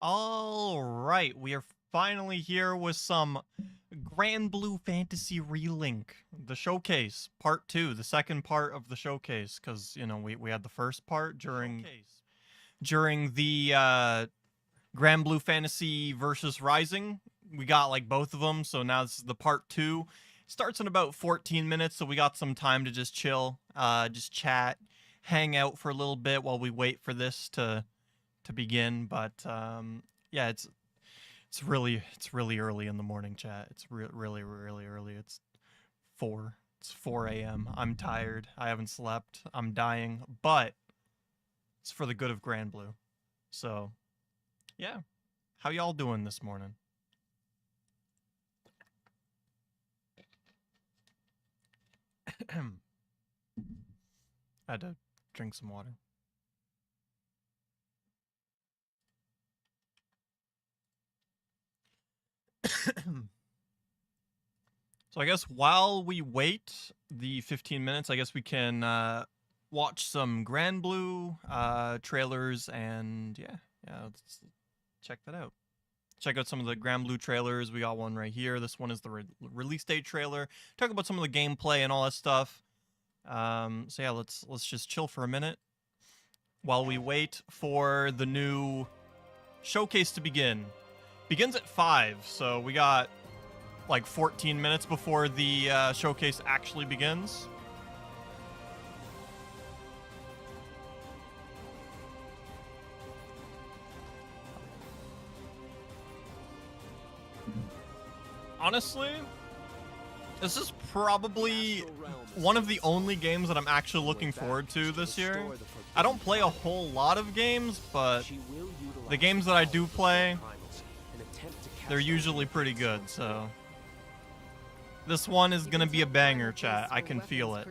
All right, we are finally here with some Granblue Fantasy Relink, the showcase, part 2, the second part of the showcase, because, you know, we had the first part during the Granblue Fantasy versus Rising. We got, like, both of them, so now this is the part 2. Starts in about 14 minutes, so we got some time to just chill, just chat, hang out for a little bit while we wait for this to begin. But yeah, it's really early in the morning, chat. It's really early. It's 4 a.m. I'm tired. I haven't slept. I'm dying, but it's for the good of Granblue. So yeah, how y'all doing this morning? I had to drink some water. So I guess while we wait the 15 minutes, I guess we can watch some Granblue trailers, and yeah, let's check that out. Check out some of the Granblue trailers. We got one right here. This one is the release date trailer. Talk about some of the gameplay and all that stuff. So yeah, let's just chill for a minute while we wait for the new showcase to begin. Begins at 5, so we got like 14 minutes before the showcase actually begins. Honestly, this is probably one of the only games that I'm actually looking forward to this year. I don't play a whole lot of games, but the games that I do play, they're usually pretty good, so this one is gonna be a banger, chat. I can feel it.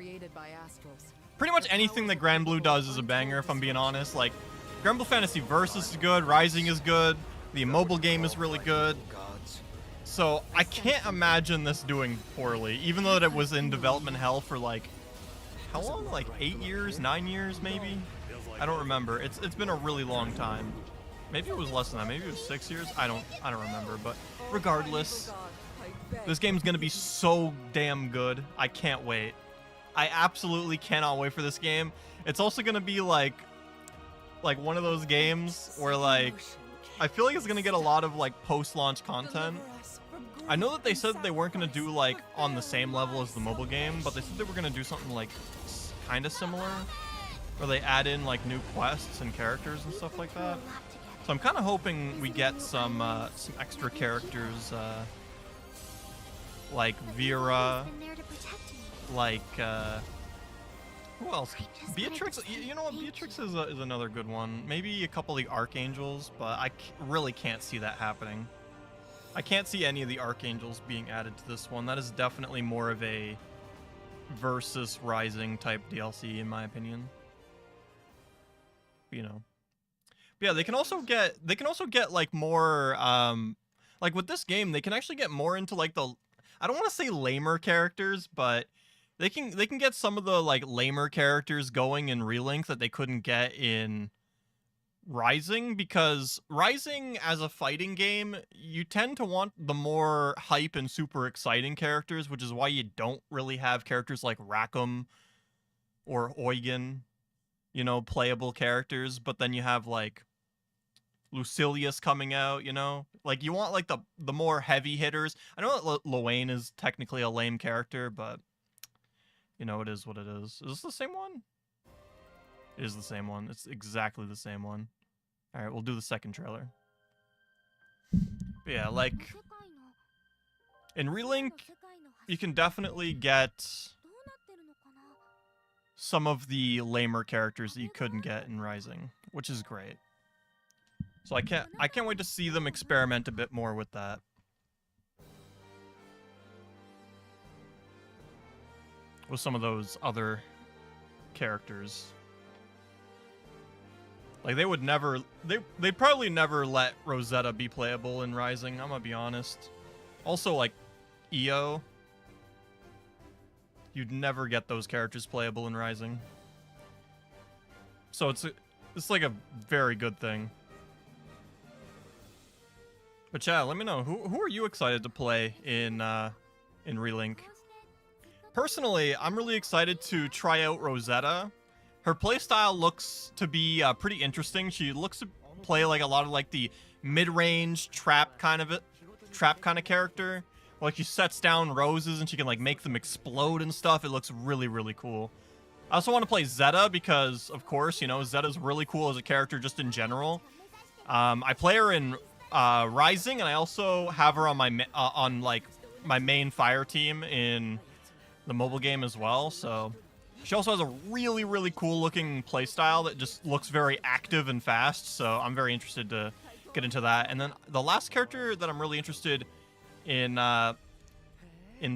Pretty much anything that Granblue does is a banger, if I'm being honest. Like, Granblue Fantasy Versus is good, Rising is good, the mobile game is really good. So I can't imagine this doing poorly, even though it was in development hell for like, how long? Like 8 years, 9 years maybe? I don't remember. It's been a really long time. Maybe it was less than that. Maybe it was 6 years. I don't remember. But regardless, this game's gonna be so damn good. I can't wait. I absolutely cannot wait for this game. It's also gonna be like one of those games where like I feel like it's gonna get a lot of like post-launch content. I know that they said that they weren't gonna do like on the same level as the mobile game, but they said they were gonna do something like kind of similar, where they add in like new quests and characters and stuff like that. So I'm kind of hoping we get some extra characters, like Vera, like who else? Beatrix. You know what? Beatrix is another good one. Maybe a couple of the Archangels, but I really can't see that happening. I can't see any of the Archangels being added to this one. That is definitely more of a versus Rising type DLC, in my opinion. You know. But yeah, they can also get like more like with this game, they can actually get more into like the, I don't want to say lamer characters, but they can get some of the like lamer characters going in Relink that they couldn't get in Rising, because Rising as a fighting game, you tend to want the more hype and super exciting characters, which is why you don't really have characters like Rackham or Eugen, you know, playable characters. But then you have like Lucilius coming out, you know, like you want like the more heavy hitters. I know that Luane is technically a lame character, but you know, it is what it is. Is this the same one? It is the same one. It's exactly the same one. All right, we'll do the second trailer. But yeah, like in Relink, you can definitely get some of the lamer characters that you couldn't get in Rising, which is great. So I can't wait to see them experiment a bit more with that. With some of those other characters. Like they would never, they'd probably never let Rosetta be playable in Rising, I'm gonna be honest. Also like EO, you'd never get those characters playable in Rising. So it's like a very good thing. But yeah, let me know who are you excited to play in Relink. Personally, I'm really excited to try out Rosetta. Her playstyle looks to be pretty interesting. She looks to play like a lot of like the mid-range trap kind of character. Like she sets down roses and she can like make them explode and stuff. It looks really, really cool. I also want to play Zeta because, of course, you know, Zeta's really cool as a character just in general. I play her in Rising, and I also have her on my my main fire team in the mobile game as well. So she also has a really, really cool looking playstyle that just looks very active and fast. So I'm very interested to get into that. And then the last character that I'm really interested in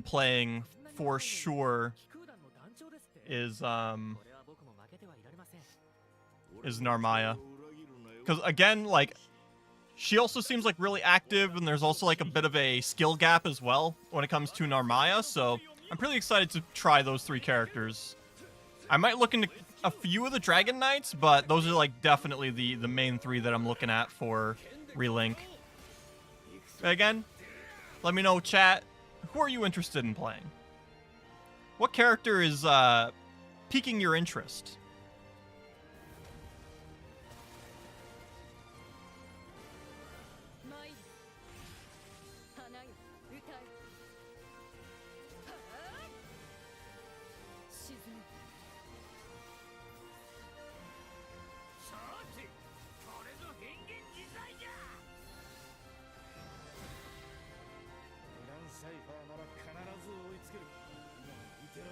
playing for sure is Narmaya. Because again, like, she also seems like really active, and there's also like a bit of a skill gap as well when it comes to Narmaya, so I'm pretty excited to try those three characters. I might look into a few of the Dragon Knights, but those are like definitely the main three that I'm looking at for Relink. But again, let me know, chat, who are you interested in playing? What character is piquing your interest?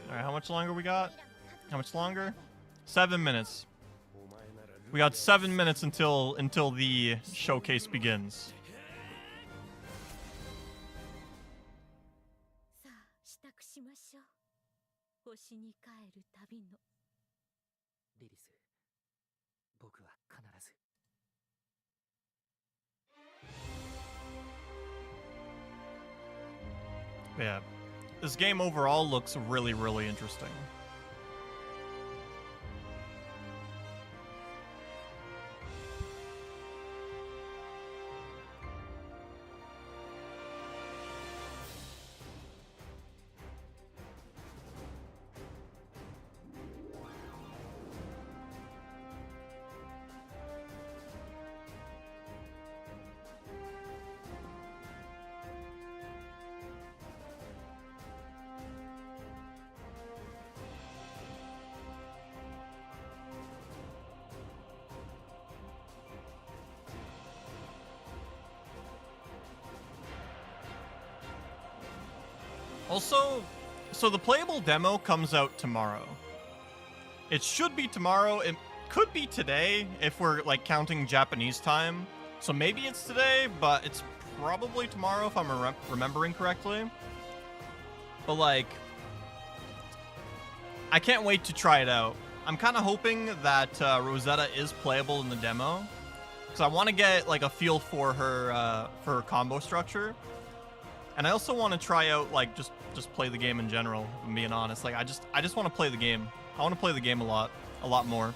Alright, how much longer we got? How much longer? 7 minutes. We got 7 minutes until the showcase begins. Yeah. This game overall looks really, really interesting. Also, so the playable demo comes out tomorrow. It should be tomorrow. It could be today if we're like counting Japanese time. So maybe it's today, but it's probably tomorrow if I'm remembering correctly. But like, I can't wait to try it out. I'm kind of hoping that Rosetta is playable in the demo, because I want to get like a feel for her combo structure. And I also want to try out, like, just play the game in general, if I'm being honest. Like, I just want to play the game. I want to play the game a lot more.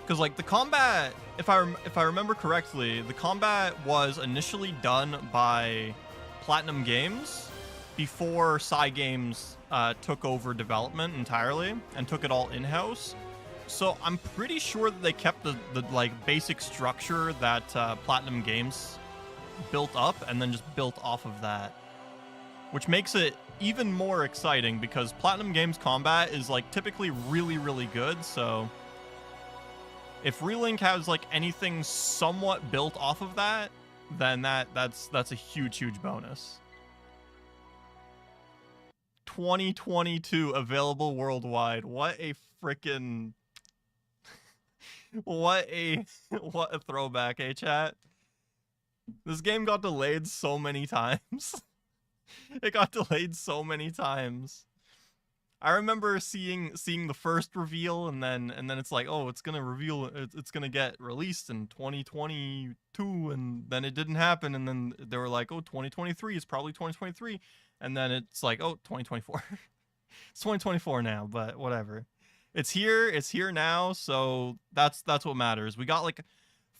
Because, like, the combat, if I remember correctly, the combat was initially done by Platinum Games before Cygames took over development entirely and took it all in-house. So I'm pretty sure that they kept the like, basic structure that Platinum Games built up and then just built off of that, which makes it even more exciting because Platinum Games combat is like typically really, really good. So if Relink has like anything somewhat built off of that, then that's a huge bonus. 2022 available worldwide. What a freaking what a throwback, eh, chat? This game got delayed so many times. It got delayed so many times. I remember seeing the first reveal, and then it's like, oh, it's gonna get released in 2022, and then it didn't happen, and then they were like, oh, 2023 is probably 2023, and then it's like, oh, 2024. It's 2024 now, but whatever. It's here now, so that's what matters. We got like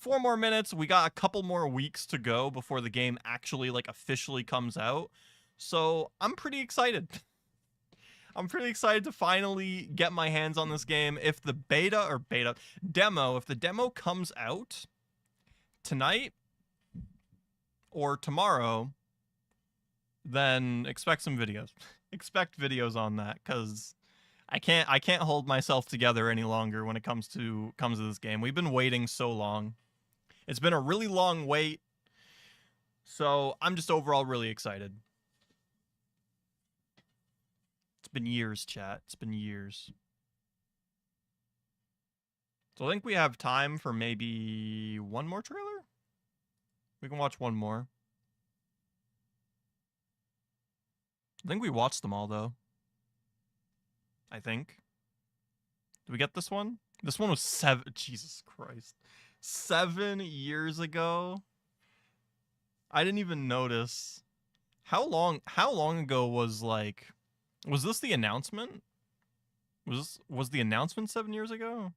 4 more minutes. We got a couple more weeks to go before the game actually, like, officially comes out. So I'm pretty excited. I'm pretty excited to finally get my hands on this game. If the demo, if the demo comes out tonight or tomorrow, then expect some videos. Expect videos on that, because I can't hold myself together any longer when it comes to this game. We've been waiting so long. It's been a really long wait. So I'm just overall really excited. It's been years, chat. It's been years. So I think we have time for maybe one more trailer? We can watch one more. I think we watched them all, though. I think. Did we get this one? This one was 7... Jesus Christ. 7 years ago? I didn't even notice. How long ago was, like... Was this the announcement? Was the announcement 7 years ago?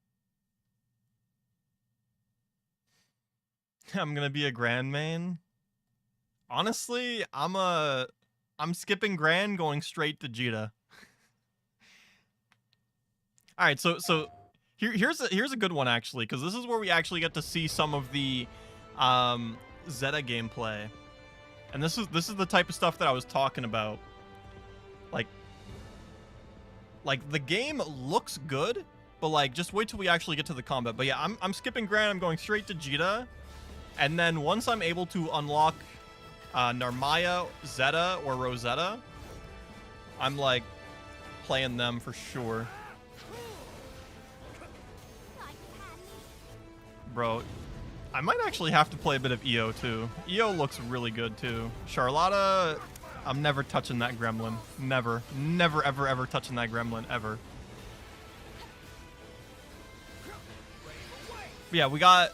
I'm gonna be a Grand main. Honestly, I'm skipping Grand, going straight to Jita. All right, so here's a good one, actually, because this is where we actually get to see some of the Zeta gameplay, and this is the type of stuff that I was talking about. Like the game looks good, but like just wait till we actually get to the combat. But yeah, I'm skipping Grand. I'm going straight to Jita, and then once I'm able to unlock Narmaya, Zeta, or Rosetta, I'm like playing them for sure. Bro, I might actually have to play a bit of EO too. EO looks really good too. Charlotta, I'm never touching that gremlin. Never, ever, ever touching that gremlin, ever. But yeah, we got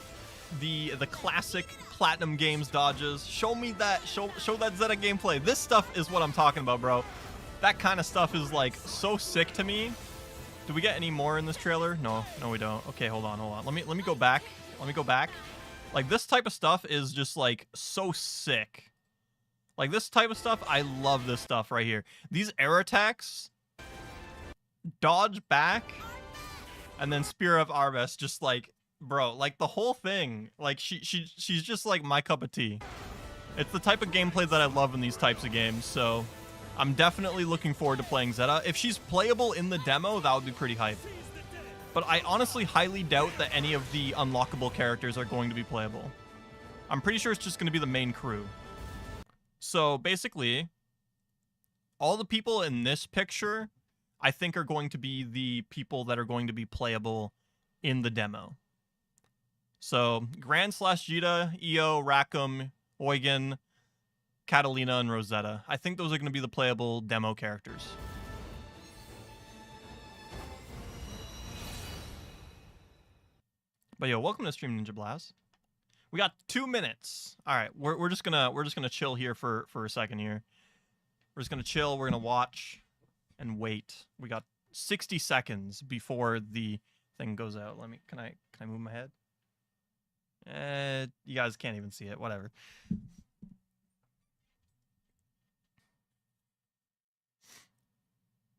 the classic Platinum Games dodges. Show me that, show that Zeta gameplay. This stuff is what I'm talking about, bro. That kind of stuff is like so sick to me. Do we get any more in this trailer? No, we don't. Okay, hold on. Let me go back. Let me go back. Like, this type of stuff is just like so sick. Like, this type of stuff, I love this stuff right here. These air attacks, dodge back, and then Spear of Arves, just like, bro, like the whole thing, like she's just like my cup of tea. It's the type of gameplay that I love in these types of games, so I'm definitely looking forward to playing Zeta. If she's playable in the demo, that would be pretty hype. But I honestly highly doubt that any of the unlockable characters are going to be playable. I'm pretty sure it's just going to be the main crew. So basically, all the people in this picture, I think, are going to be the people that are going to be playable in the demo. So Grand / Jita, EO, Rackham, Eugen, Catalina, and Rosetta. I think those are going to be the playable demo characters. But yo, welcome to Stream Ninja Blast. We got 2 minutes. All right, we're just gonna chill here for a second here. We're just gonna chill. We're gonna watch and wait. We got 60 seconds before the thing goes out. Can I move my head? You guys can't even see it. Whatever.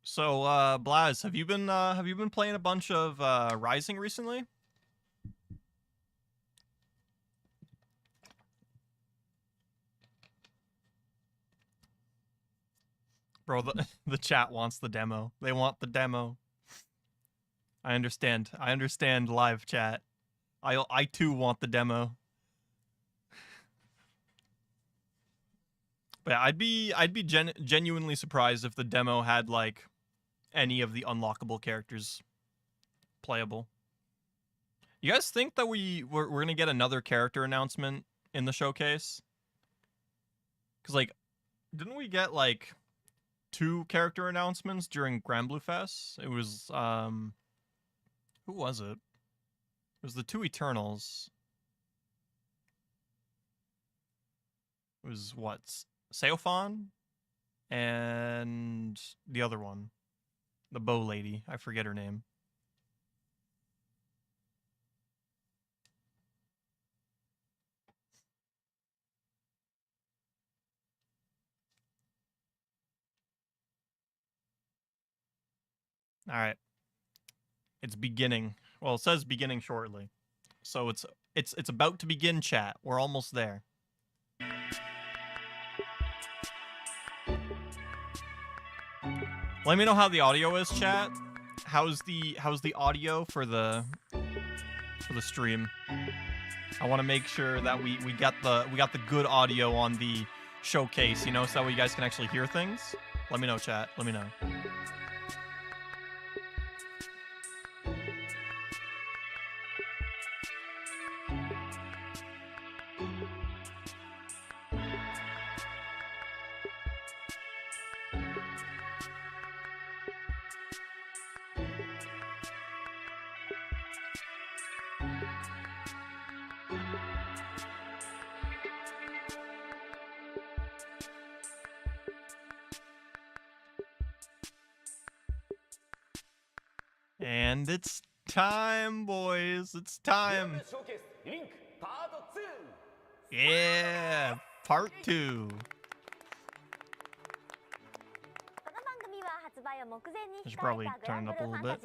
So, Blaz, have you been playing a bunch of Rising recently? Bro, the chat wants the demo. They want the demo. I understand. I understand, live chat. I too want the demo. But yeah, I'd be genuinely surprised if the demo had like any of the unlockable characters playable. You guys think that we're gonna get another character announcement in the showcase? Cause like, didn't we get like 2 character announcements during Granblue Fest? It was who was it? It was the 2 Eternals. It was what? Seofan and the other one, the bow lady. I forget her name. All right. It's beginning. Well, it says beginning shortly. So it's about to begin, chat. We're almost there. Let me know how the audio is, chat. How's the audio for the stream? I want to make sure that we got the good audio on the showcase, you know, so that way you guys can actually hear things. Let me know, chat. Let me know. And it's time, boys. It's time. Yeah, part 2. I should probably turn it up a little bit.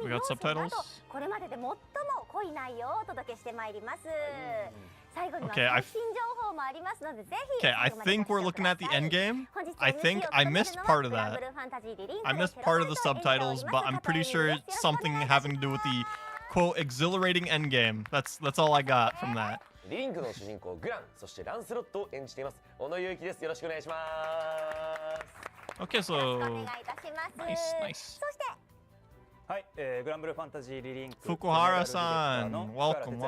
We got subtitles? Okay, I think we're looking at the end game. I think I missed part of that. I missed part of the subtitles, but I'm pretty sure it's something having to do with the quote exhilarating end game. That's all I got from that. Okay, so nice. Granblue Fantasy Relink Fukuhara-san, welcome.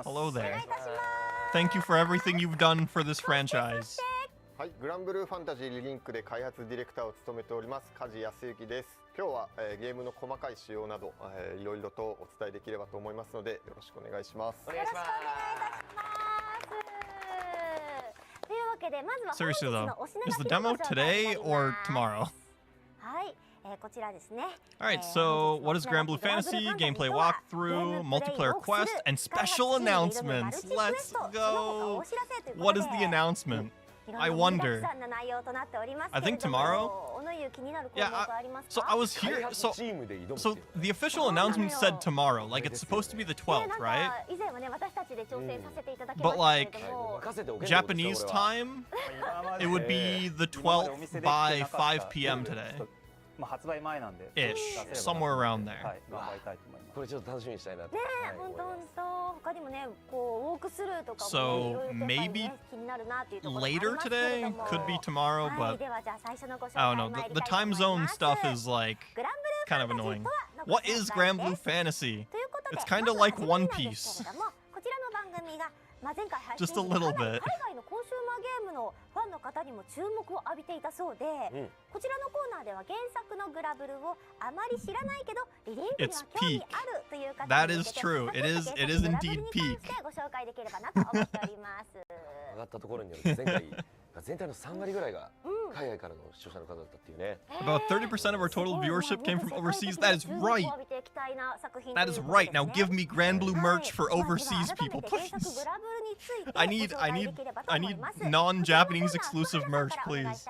Hello there. Thank you for everything you've done for this franchise. はい、グランブルーファンタジーリリンクで開発ディレクターを務めております梶康之です。今日は、ゲームの細かい仕様など、いろいろとお伝えできればと思いますのでよろしくお願いします。お願いします。というわけでまずは Seriously though, is the demo today or tomorrow? はい。こちらですね。 Alright, so what is Granblue Fantasy? Gameplay walkthrough, multiplayer quest, and special announcements. Let's go! What is the announcement? I wonder. I think tomorrow? Yeah, so I was here, so the official announcement said tomorrow, like it's supposed to be the 12th, right? But like, Japanese time, it would be the 12th by 5 p.m. today. Ish, somewhere around there. So maybe later today, could be tomorrow, but I don't know. The time zone stuff is like kind of annoying. What is Granblue Fantasy? It's kind of like One Piece. Just a little bit. It's peak. That is true. It is indeed peak. About 30% of our total viewership came from overseas. That is right. That is right. Now give me Granblue merch for overseas people, please. I need non-Japanese exclusive merch, please.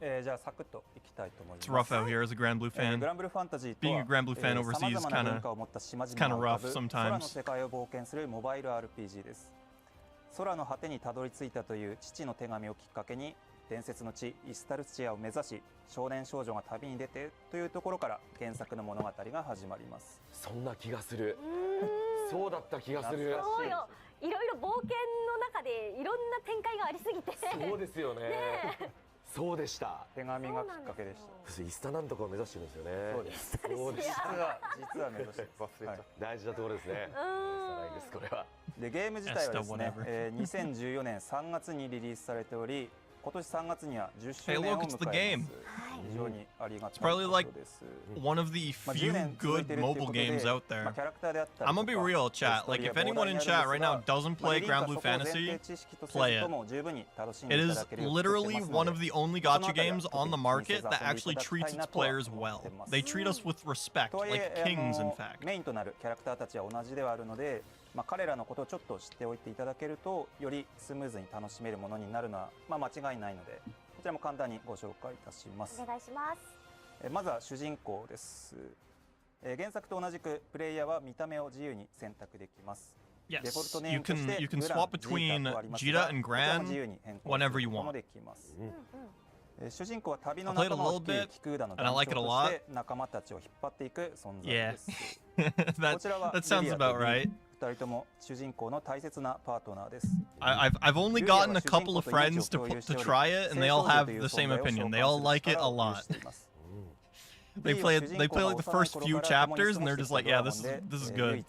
It's rough out here as a Granblue fan. Being a Granblue fan overseas is kind of rough sometimes. 空の果てにたどり着いたという父の手紙をきっかけに伝説の地イスタルチアを目指し少年少女が旅に出てというところから原作の物語が始まります。そんな気がする。そうだった気がする。そうよ。いろいろ冒険の中でいろんな展開がありすぎて。そうですよね。そうでした。手紙がきっかけでした。イスタなんとかを目指してるんですよね。そうです。そうです。実は目指して忘れちゃった。大事なところですね。イスタないですこれは。でゲーム自体はですね、2014年3月にリリースされており、今年3月には10周年を迎えます。非常にありがたいことです。 One of the few good mobile games out there. I'm gonna be real, chat. Like, if anyone in chat right now doesn't play Granblue Fantasy, play it. It is literally one of the only gacha games on the market that actually treats its players well. They treat us with respect, like kings, in fact. メインとなるキャラクターたちは同じではあるので、彼らのことをちょっと知っておいていただけるとよりスムーズに楽しめるものになるのは、間違いないのでこちらも簡単にご紹介いたします。お願いします。まずは主人公です。原作と同じくプレイヤーは見た目を自由に選択できます。 Yes, you can swap between Jita and Gran whenever you want. 主人公は旅の仲間を率いるキクーダの団長として仲間たちを引っ張っていく存在です。that sounds about right. 2人とも主人公の大切なパートナーです。I've only gotten a couple of friends to try it, and they all have the same opinion. They all like it a lot. They play like the first few chapters, and they're just like, yeah, this is good.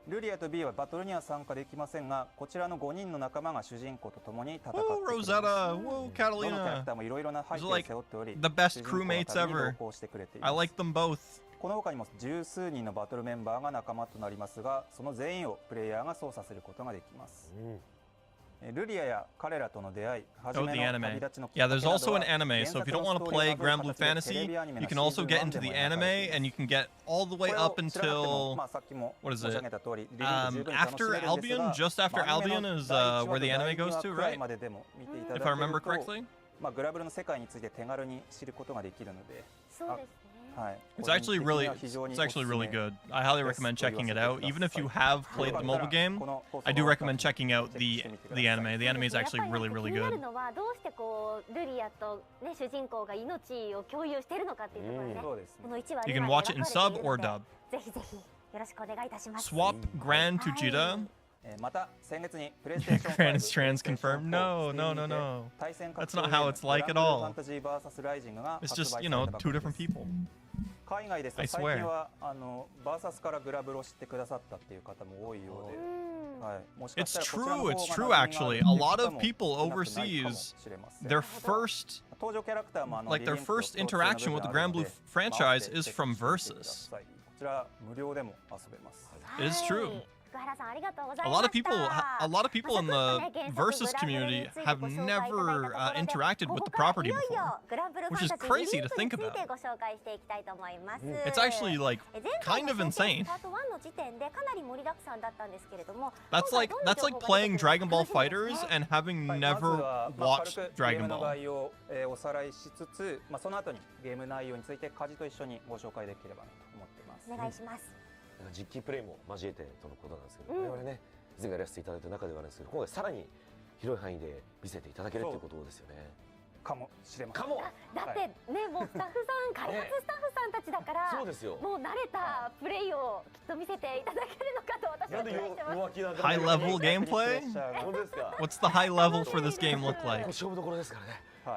ルリアと B はバトルには参加できませんが、こちらの5人の仲間が主人公と共に戦ってくれます。どのキャラクターもいろいろな背景を背負っており、 the best crewmates ever. I like them both. この他にも十数人のバトルメンバーが仲間となりますが、その全員をプレイヤーが操作することができます。ルリアや彼らとの出会い、初めの旅立ちのきっかけなどは、 Yeah, there's also an anime, so if you don't want to play Granblue Fantasy, you can also get into the anime, and you can get all the way up until, what is it? After Albion, just after Albion is where the anime goes to, right? If I remember correctly. グラブルの世界について手軽に知ることができるので、そうですね。 It's actually really good. I highly recommend checking it out. Even if you have played the mobile game, I do recommend checking out the anime. The anime is actually really good. 気になるのはどうしてこうルリアとね主人公が命を共有しているのかっていうところでね。この1話 You can watch it in sub or dub. ぜひぜひよろしくお願いいたします。 Swap Gran to Jita. また先月にプレイステーション Gran is trans confirmed. No. That's not how it's like at all. It's just, you know, two different people. 海外ですと最近はバーサスからグラブルを知ってくださったっていう方も多いようで、It's true actually. A lot of people overseas, their first interaction with the Granblue franchise is from Versus. こちら無料でも遊べます。 It is true. 福原さんありがとうござい A ま lot し of people in the Versus community have never interacted with the property before, which is crazy to think about. It's actually like kind of insane. That's like playing Dragon Ball Fighters and having never watched Dragon Ball. おさらいしつつ、その後にゲーム内容についてカジと一緒にご紹介できればなと思ってます。お願いします。 実機プレイも交えてとのことなんですけど、我々ね前回やらせていただいた中ではあるんですけど、今回さらに広い範囲で見せていただけるということですよね。かもしれません。だってね、もうスタッフさん、開発スタッフさんたちだから、そうですよ。もう慣れたプレイをきっと見せていただけるのかと私は期待してます。High level gameplay? What's the high level for this game look like? 勝負どころですから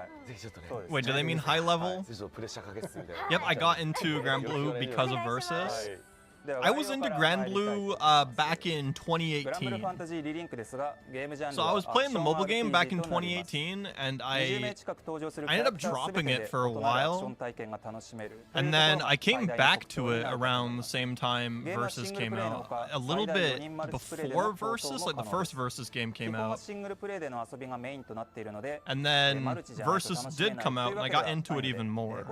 ね。ぜひちょっとね。Wait, do they mean high level? プレッシャーかけつつみたいな。Yep, I got into Granblue because of Versus. I was into Granblue back in 2018. So I was playing the mobile game back in 2018, and I ended up dropping it for a while. And then I came back to it around the same time Versus came out. A little bit before Versus, like the first Versus game came out. And then Versus did come out, and I got into it even more.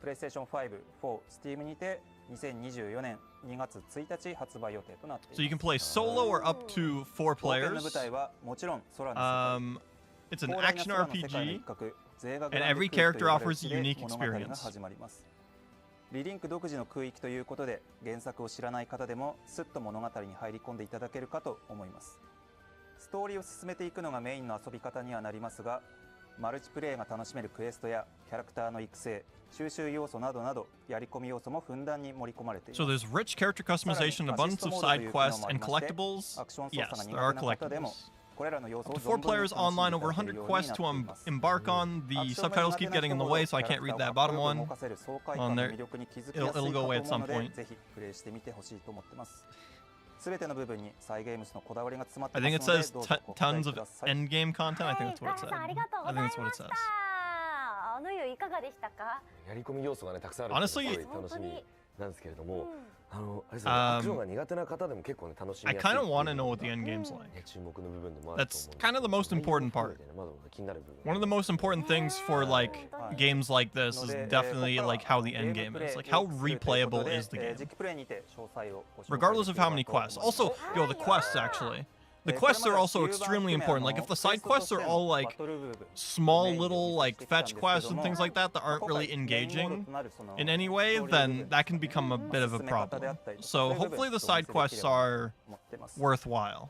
プレイステーション5、4、Steam にて2024年2月1日発売予定となっています。So you can play solo or up to 4 players. の舞台はもちろん空の世界。 It's an action RPG, and every character offers a unique experience. リリンク独自の空域ということで、原作を知らない方でもすっと物語に入り込んでいただけるかと思います。ストーリーを進めていくのがメインの遊び方にはなりますが、マルチプレイが楽しめるクエストやキャラクターの育成、収集要素などなどやり込み要素もふんだんに盛り込まれています。 So there's rich character customization, abundance of side quests, and collectibles. Yes, there are collectibles. Up to 4 players online, over 100 quests to embark on. The subtitles keep getting in the way, so I can't read that bottom one on there. It'll go away at some point. ぜひプレイしてみてほしいと思ってます。すべての部分にサイゲームスのこだわりが詰まって I ま think it すので、 says どうぞご期 tons 待 of ください。 end game content. I think that's what it said. ありがとう I ござ think い that's what ま it し says. た。あの湯いかがでしたか？やり込み要素がねたくさんある。 Honestly, 楽しみ。なんですけれども、あれですね、アクションが苦手な方でも結構ね楽しみ I やすい。 kind of want to know what the end game's like. 注目の部分でもあると思 That's うんです。 kind of the most important part. まだまだ気になる部分。 One of the most important things for like games like this is definitely like how the end game is, like how replayable is the game, regardless of how many quests. Also, yo, the quests actually. The quests are also extremely important. Like if the side quests are all like small little like fetch quests and things like that that aren't really engaging in any way, then that can become a bit of a problem. So hopefully the side quests are worthwhile.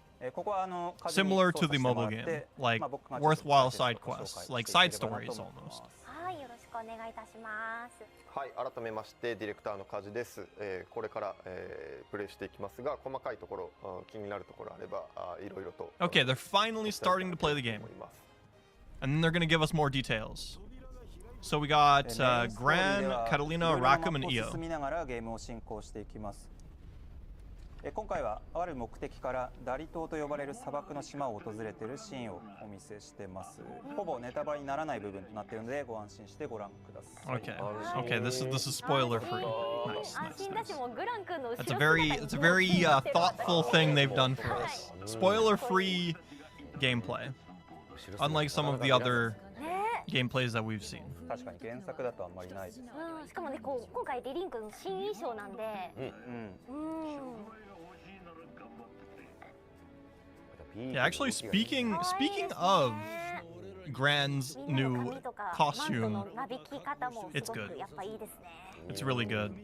Similar to the mobile game, like worthwhile side quests, like side stories almost. はい、よろしくお願いいたします。はい、改めましてディレクターの梶です。これから、プレイしていきますが、細かいところ、気になるところあれば、いろいろと。Okay, they're finally starting to play the game, and then they're going to give us more details. So we got Gran, Catalina, Rackham, and Io. 今回はある目的からダリ島と呼ばれる砂漠の島を訪れているシーンをお見せしてます。ほぼネタバレにならない部分となっているのでご安心してご覧ください。 Okay, this is spoiler free. Nice, 安心だし、もうグラン君の後ろ That's a very thoughtful thing they've done for us. Spoiler free gameplay, unlike some of the other gameplays that we've seen. 確かに原作だとあんまりないです。しかもね、こう今回リリンクの新衣装なんで、Yeah, actually, speaking of Gran's new costume, it's good. It's really good.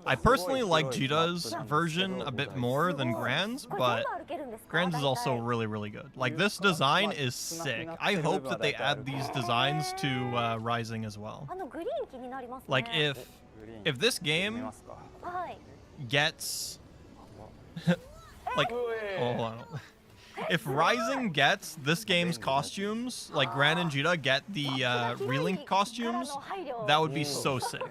I personally like Jita's version a bit more than Gran's, but Gran's is also really, really good. Like, this design is sick. I hope that they add these designs to Rising as well. Like, if this game gets... like, oh, hold on. If Rising gets this game's costumes, like Gran and Jita get the Relink costumes, that would be so sick.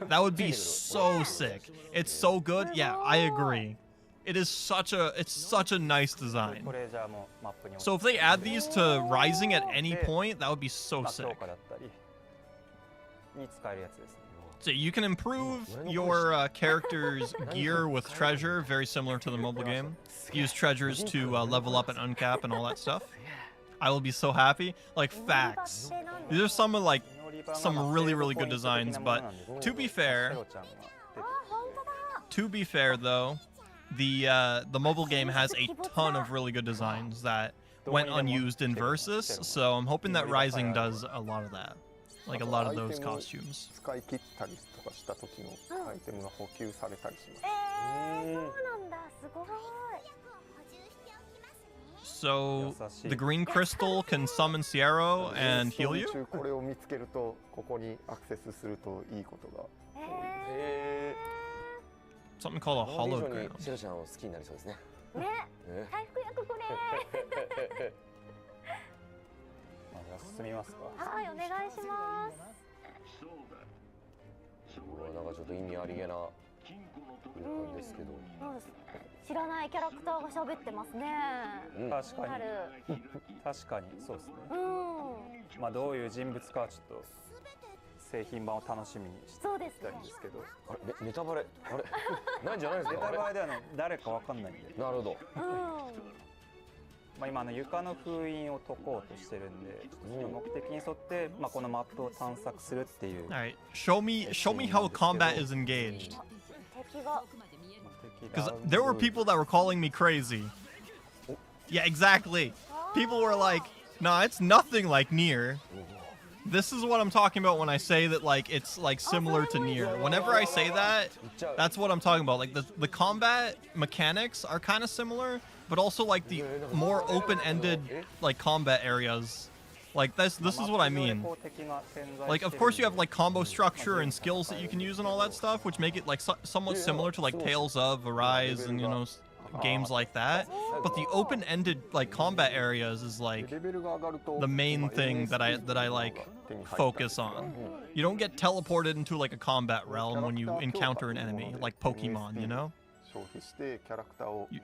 That would be so sick. It's so good. Yeah, I agree. It is such a nice design. So if they add these to Rising at any point, that would be so sick. So you can improve your character's gear with treasure, very similar to the mobile game. Use treasures to level up and uncap and all that stuff. I will be so happy. Like, facts. These are some of like some really, really good designs, but to be fair though, the mobile game has a ton of really good designs that went unused in Versus, so I'm hoping that Rising does a lot of that. Like a lot of those costumes. So the green crystal can summon Sierra and heal you? Something called a hologram. 進みますか。はい、お願いします。なんかちょっと意味ありげな空間ですけど。知らないキャラクターが喋ってますね。確かに。確かにそうですね。まあどういう人物かはちょっと製品版を楽しみにしていきたいんですけど。あれネタバレあれないんじゃないですか。ネタバレでは誰かわかんないんで。なるほど。まあ今床の封印を解こうとしてるんで、その目的に沿ってまあこのマップを探索するっていう。Alright, show me how combat is engaged. Because there were people that were calling me crazy. Yeah, exactly. People were like, "Nah, it's nothing like Nier." This is what I'm talking about when I say that like it's like similar to Nier. Whenever I say that, that's what I'm talking about. Like the combat mechanics are kind of similar, but also like the more open-ended like combat areas. Like this is what I mean. Like of course you have like combo structure and skills that you can use and all that stuff, which make it like somewhat similar to like Tales of Arise and games like that. But the open-ended like combat areas is like the main thing that I like focus on. You don't get teleported into like a combat realm when you encounter an enemy like Pokemon, you know?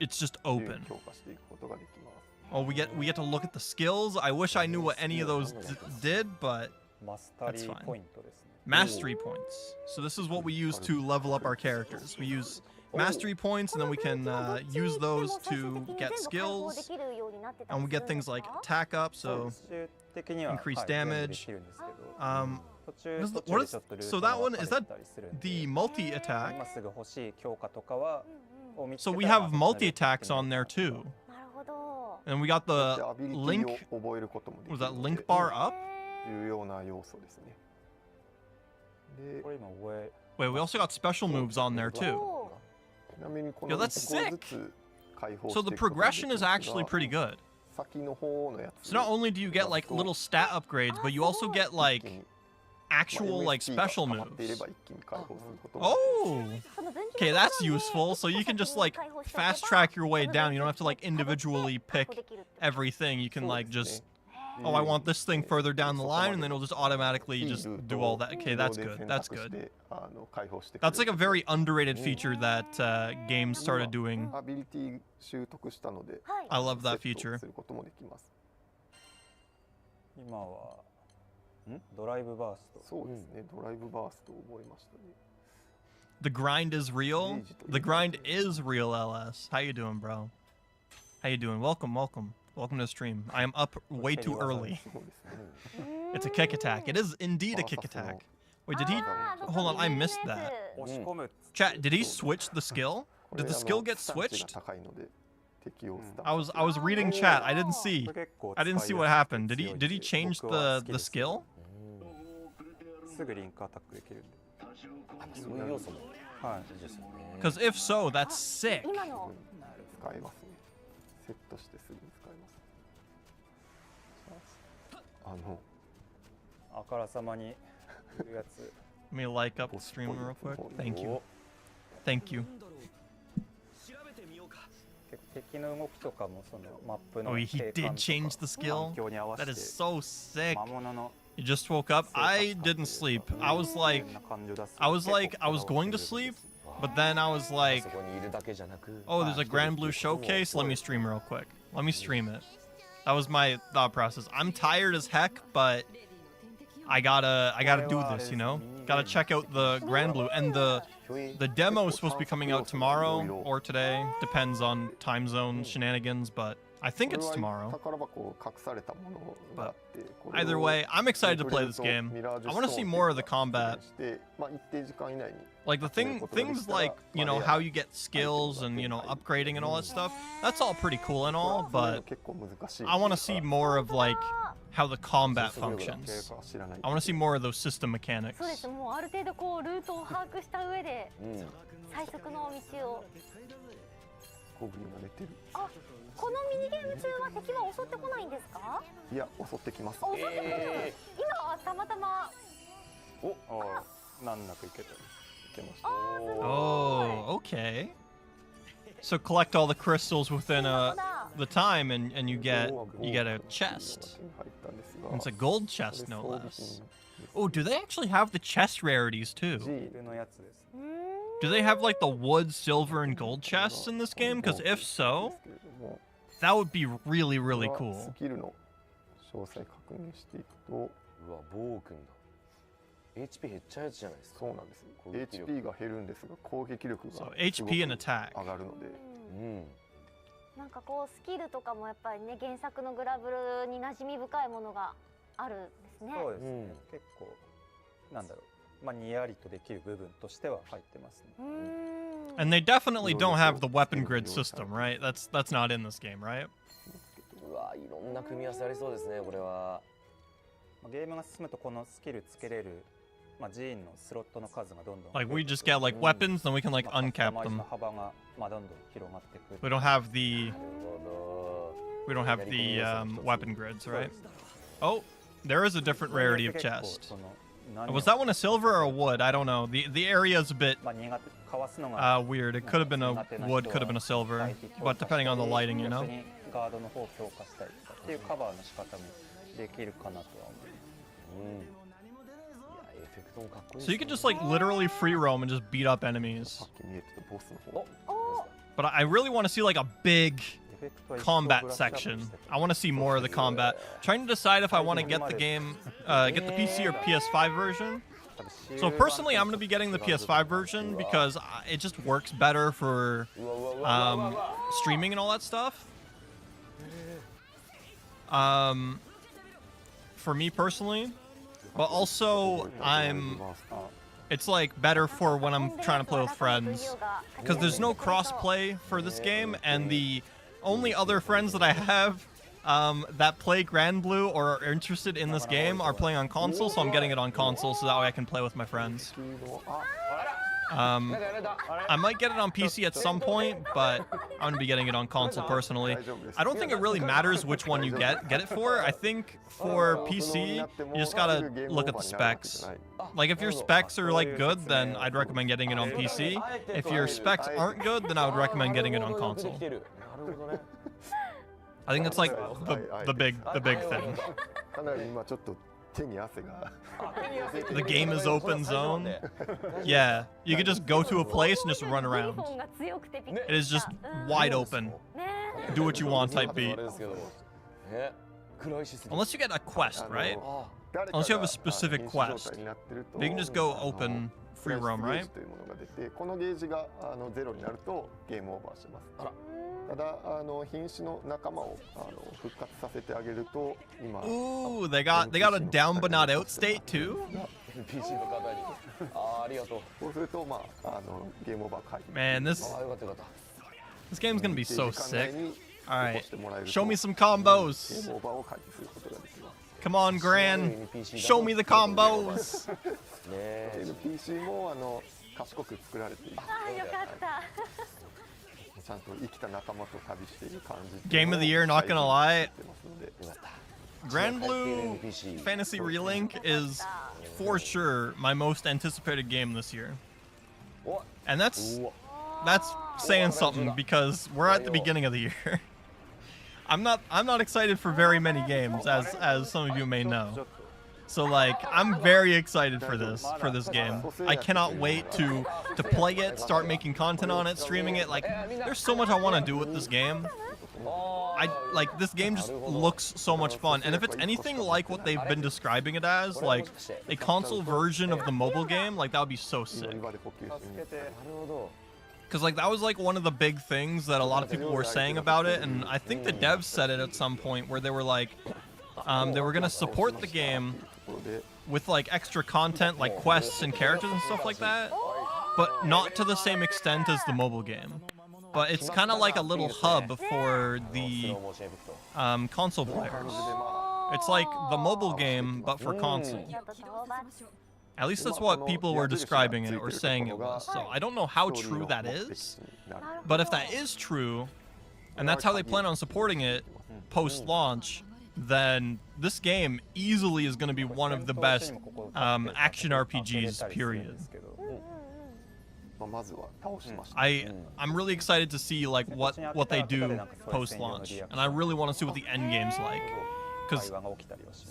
It's just open. Oh, we get to look at the skills. I wish I knew what any of those did, but That's fine. Mastery points. So this is what we use to level up our characters. We use mastery points, and then we can use those to get skills, and we get things like attack up, so increase damage. So that one, is that the multi-attack? So we have multi-attacks on there too. And we got the link, was that link bar up? Wait, we also got special moves on there too. Yo, that's sick! So the progression is actually pretty good. So not only do you get like little stat upgrades, but you also get like actual like special moves. Oh! Okay, that's useful. So you can just like fast track your way down. You don't have to like individually pick everything. You can like just, oh, I want this thing further down the line, and then it'll just automatically just do all that. Okay, that's good. That's good. That's like a very underrated feature that games started doing. I love that feature. The grind is real? The grind is real, LS. How you doing, bro? How you doing? Welcome, welcome. Welcome to the stream. I am up way too early. It's a kick attack. It is indeed a kick attack. Wait, did he... Hold on, I missed that. Chat, did he switch the skill? Did the skill get switched? I was reading chat. I didn't see. I didn't see what happened. Did he change the skill? Because if so, that's sick. Let me like up the stream real quick. Thank you. Thank you. Oh, he did change the skill? That is so sick. You just woke up? I didn't sleep. I was going to sleep, but then I was like, oh, there's a Granblue Showcase? Let me stream real quick. Let me stream it. That was my thought process. I'm tired as heck, but I gotta do this, you know? Gotta check out the Granblue, and the demo is supposed to be coming out tomorrow or today. Depends on time zone shenanigans, but I think it's tomorrow. But either way, I'm excited to play this game. I want to see more of the combat. Like the things like, you know, how you get skills and, you know, upgrading and all that stuff. That's all pretty cool and all, but I want to see more of like how the combat functions. I want to see more of those system mechanics. Oh, okay. So collect all the crystals within the time, and you get a chest. And it's a gold chest, no less. Oh, do they actually have the chest rarities too? Do they have like the wood, silver, and gold chests in this game? Because if so, that would be really, really cool. So HP and attack. なんかこうスキルとかもやっぱりね原作のグラブルに馴染み深いものがあるんですね。そうですね。結構なんだろう、まあにやりとできる部分としては入ってますね。And they definitely don't have the weapon grid system, right? That's not in this game, right? うわ、いろんな組み合わせありそうですね、これは。ゲームが進むとこのスキルつけれる。Like we just get like weapons, then we can like uncap them. We don't have the weapon grids, right? Oh, there is a different rarity of chest. Was that one a silver or a wood? I don't know. The area is a bit weird. It could have been a wood, could have been a silver, but depending on the lighting, you know. So you could just like literally free roam and just beat up enemies. But I really want to see like a big combat section. I want to see more of the combat. Trying to decide if I want to get the game, get the PC or PS5 version. So personally, I'm going to be getting the PS5 version because it just works better for streaming and all that stuff. For me personally, but also it's like better for when I'm trying to play with friends, because there's no cross-play for this game, and the only other friends that I have that play Granblue or are interested in this game are playing on console, so I'm getting it on console so that way I can play with my friends. I might get it on PC at some point, but I'm gonna be getting it on console personally. I don't think it really matters which one you get it for. I think for PC, you just gotta look at the specs. Like if your specs are like good, then I'd recommend getting it on PC. If your specs aren't good, then I would recommend getting it on console. I think that's like the big thing. The game is open zone. Yeah, you could just go to a place and just run around. It is just wide open. Do what you want type beat. Unless you get a quest, right? Unless you have a specific quest. But you can just go open free roam, right? Ooh, they got a down but not out state too? Man, this game's gonna be so sick. Alright, show me some combos. Come on, Gran, show me the combos. Game of the year, not gonna lie. Granblue Fantasy Relink is for sure my most anticipated game this year. And that's saying something because we're at the beginning of the year. I'm not excited for very many games, as some of you may know. So like, I'm very excited for this game. I cannot wait to play it, start making content on it, streaming it. Like, there's so much I want to do with this game. Like, this game just looks so much fun. And if it's anything like what they've been describing it as, like a console version of the mobile game, like that would be so sick. Because like that was like one of the big things that a lot of people were saying about it, and I think the devs said it at some point where they were like, they were gonna support the game with like extra content like quests and characters and stuff like that, but not to the same extent as the mobile game. But it's kind of like a little hub for the console players. It's like the mobile game, but for console. At least that's what people were describing it or saying it was. So I don't know how true that is, but if that is true, and that's how they plan on supporting it post-launch, then this game easily is going to be one of the best action RPGs, period. I'm really excited to see like what they do post-launch, and I really want to see what the end game's like, because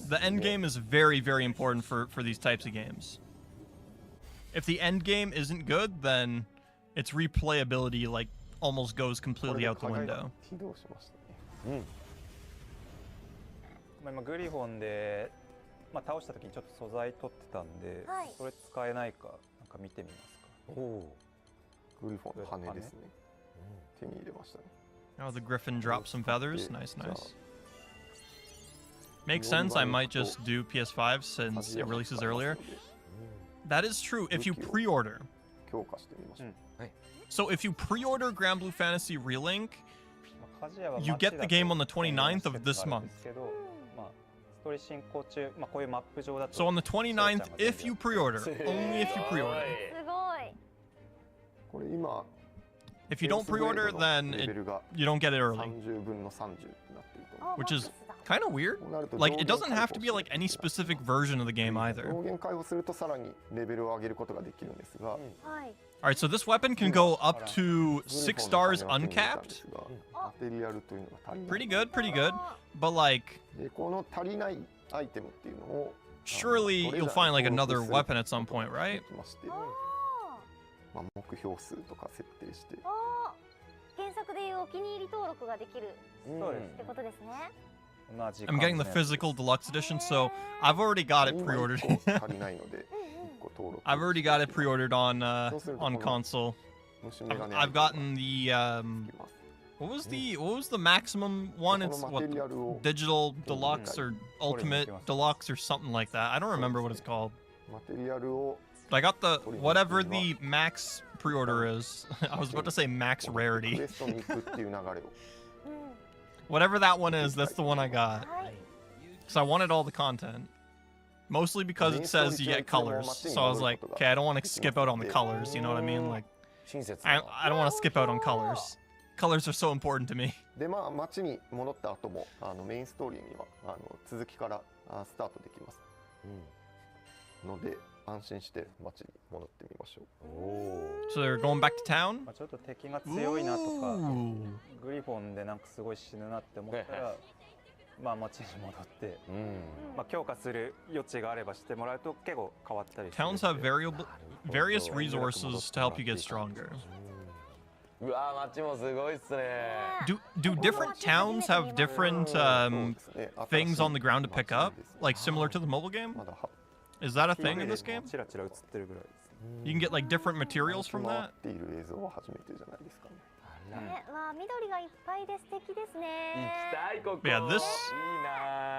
the end game is very, very important for these types of games. If the end game isn't good, then its replayability like almost goes completely out the window. 今グリフォンで、倒した時にちょっと素材取ってたんで、それ使えないかなんか見てみますか。おお。グリフォンの羽ですね。手に入れましたね。Oh, the Griffin dropped some feathers. Nice, nice. Makes sense. I might just do PS5 since it releases earlier. That is true if you pre-order. So if you pre-order Granblue Fantasy Relink, you get the game on the 29th of this month. So on the 29th, if you pre-order, only if you pre-order. If you don't pre-order, then you don't get it early. Which is kind of weird. Like, it doesn't have to be like any specific version of the game either. Alright, so this weapon can go up to 6 stars uncapped. Pretty good, pretty good. But like, surely you'll find like another weapon at some point, right? 検索でいうお気に入り登録ができるってことですね。I'm getting the physical deluxe edition, so I've already got it pre-ordered. I've already got it pre-ordered on console. I've gotten the what was the maximum one? It's what, digital deluxe or ultimate deluxe or something like that. I don't remember what it's called. But I got the whatever the max pre-order is. I was about to say max rarity. Whatever that one is, that's the one I got. So I wanted all the content. Mostly because it says you get colors. So I was like, okay, I don't want to skip out on the colors, you know what I mean? Like, I don't want to skip out on colors. Colors are so important to me. で街に戻った後もメインストーリーには続きからスタートできます。ので安心して街に戻ってみましょう。So they're going back to town? ちょっと敵が強いなとか、グリフォンでなんかすごい死ぬなって思ったら、街に戻って、強化する余地があればしてもらうと結構変わったりする。Towns have various resources to help you get stronger. うわ街もすごいっすね。Do different towns have different things on the ground to pick up, like similar to the mobile game? Is that a thing in this game? You can get like different materials from that? Yeah,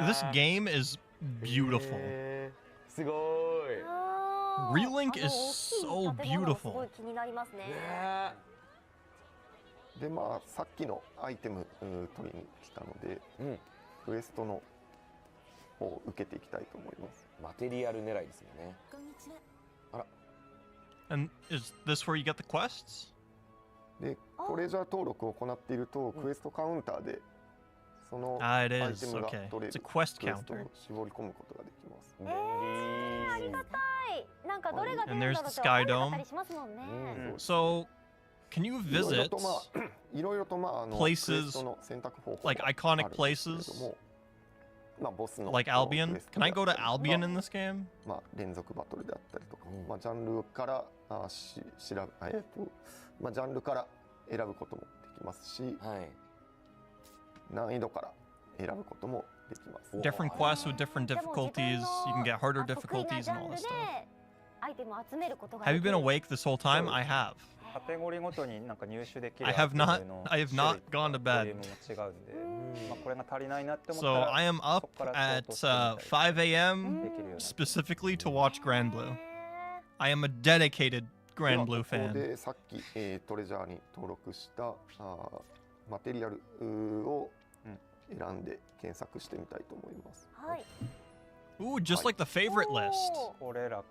this game is beautiful. Relink is so beautiful. でさっきのアイテム取りに来たので、クエストの方を受けていきたいと思います。マテリアル狙いですよね。あら。And is this where you get the quests? でトレジャー登録を行っているとクエストカウンターでそのアイテムが取れるクエストを絞り込むことができます。ありがたい。なんかどれが出るんだろうって分かったりしますもんね。So can you visit places, like iconic places, like Albion? Can I go to Albion in this game? 連続バトルであったりとか、ジャンルからジャンルから選ぶこともできますし、難易度から選ぶこともできます。Different quests with different difficulties. You can get harder difficulties and all this stuff. Have you been awake this whole time? I have. I have not gone to bed. So I am up at 5 a.m. specifically to watch Granblue. I am a dedicated Granblue fan. でさっきトレジャーに登録したマテリアルを選んで検索してみたいと思います。Ooh, just like the favorite list. これら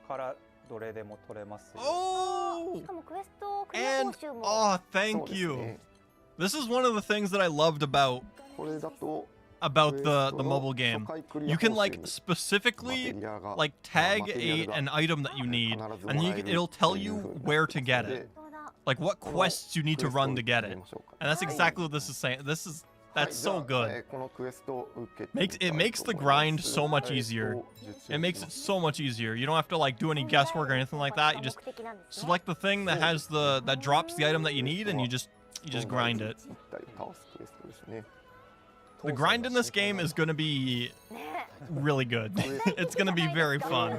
からどれでも取れます。Oh! And thank you. This is one of the things that I loved about the mobile game. You can like specifically like tag an item that you need, and it'll tell you where to get it, like what quests you need to run to get it. And that's exactly what this is saying. That's so good. It makes the grind so much easier. It makes it so much easier. You don't have to like do any guesswork or anything like that. You just select the thing that has that drops the item that you need, and you just grind it. The grind in this game is gonna be really good. It's gonna be very fun.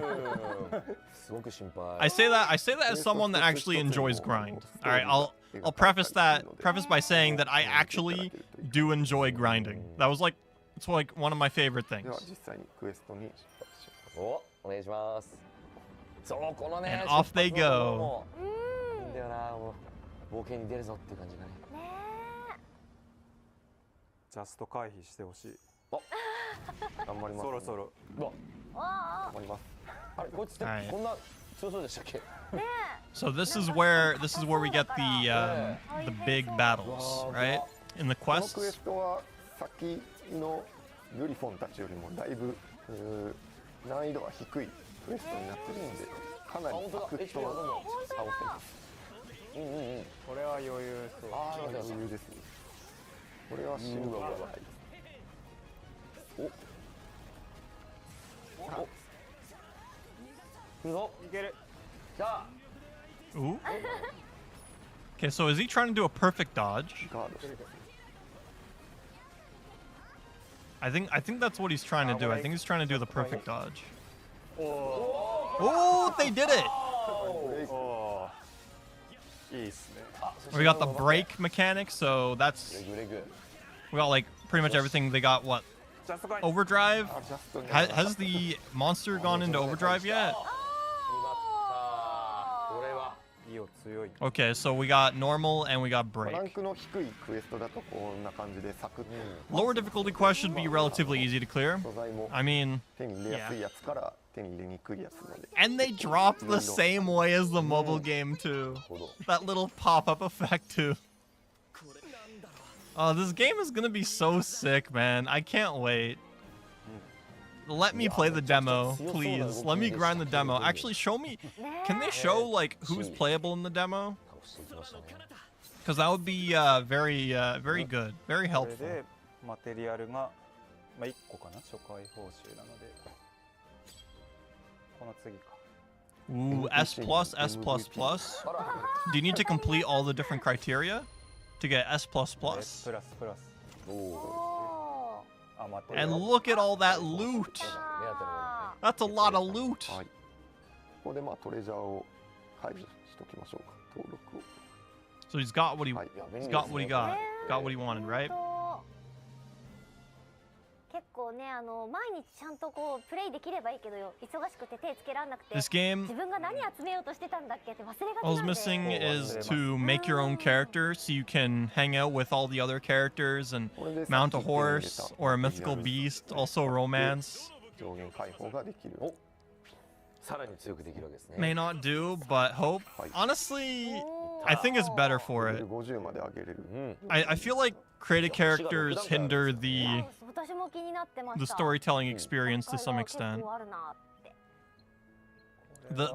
I say that as someone that actually enjoys grind. All right, I'll preface by saying that I actually do enjoy grinding. It's like one of my favorite things. And off they go. ジャスト回避してほしい。頑張ります。そろそろ。頑張ります。あれこいつってこんな強そうでしたっけ？ So this is where we get the big battles, right? In the この quests. クエストは先のグリフォンたちよりもだいぶ難易度が低いクエストになっているのでかなりサクッと倒せます。これは余裕そう。余裕ですね。これは死ぬわ。お。いける。さあ。Ooh. Okay, so is he trying to do a perfect dodge? ガードして I think that's what he's trying to do. I think he's trying to do the perfect dodge. Oh, they did it! いいっすね。 We got the break mechanic, so that's レグ we got like pretty much everything. They got what? ジャストガイ Overdrive? あジャストに Has the monster gone into overdrive yet? これは イオ強い。 Okay, so we got normal and we got ラン break. クの低いクエストだとこんな感じでサクッと Lower difficulty quest should be relatively easy to clear. 素材も I mean, 手に入れやすいやつから手に入れにくいやつまで and they dropped the same way as the mobile game too. That little pop-up effect too. Oh, this game is gonna be so sick, man. I can't wait. Let me play the demo, please. Let me grind the demo. Actually, show me. Can they show like who's playable in the demo? 倒していきましたね Because that would be very good, very これ helpful. でマテリアルがまあ1個かな初回報酬なのでこの次か。 Ooh, S+, S++. Do you need to complete all the different criteria to get S++? プラスプラス。おおおあマテリア And ル。 look at all that loot. 目当てのものね That's a lot of loot. はいここでまあトレジャーを解除しときましょうか登録を So he's got what he はい he's got what he got. Got what he wanted, right? 結構ね毎日ちゃんとこうプレイできればいいけどよ忙しくて手つけらんなくて This game, 自分が何集めようとしてたんだっけって忘れがち all な is んで missing is to make your own character so you can hang out with all the other characters and これで mount a さっき手に入れ horse た or a mythical beast, also romance. 上限解放ができるおさらに強くできるわけですね May not do, but hope. Honestly, I think it's better for レベ it. ル50まで上げれるうん I feel like created characters hinder the 私も気になってました the storytelling experience to some 結 extent. 構あるなって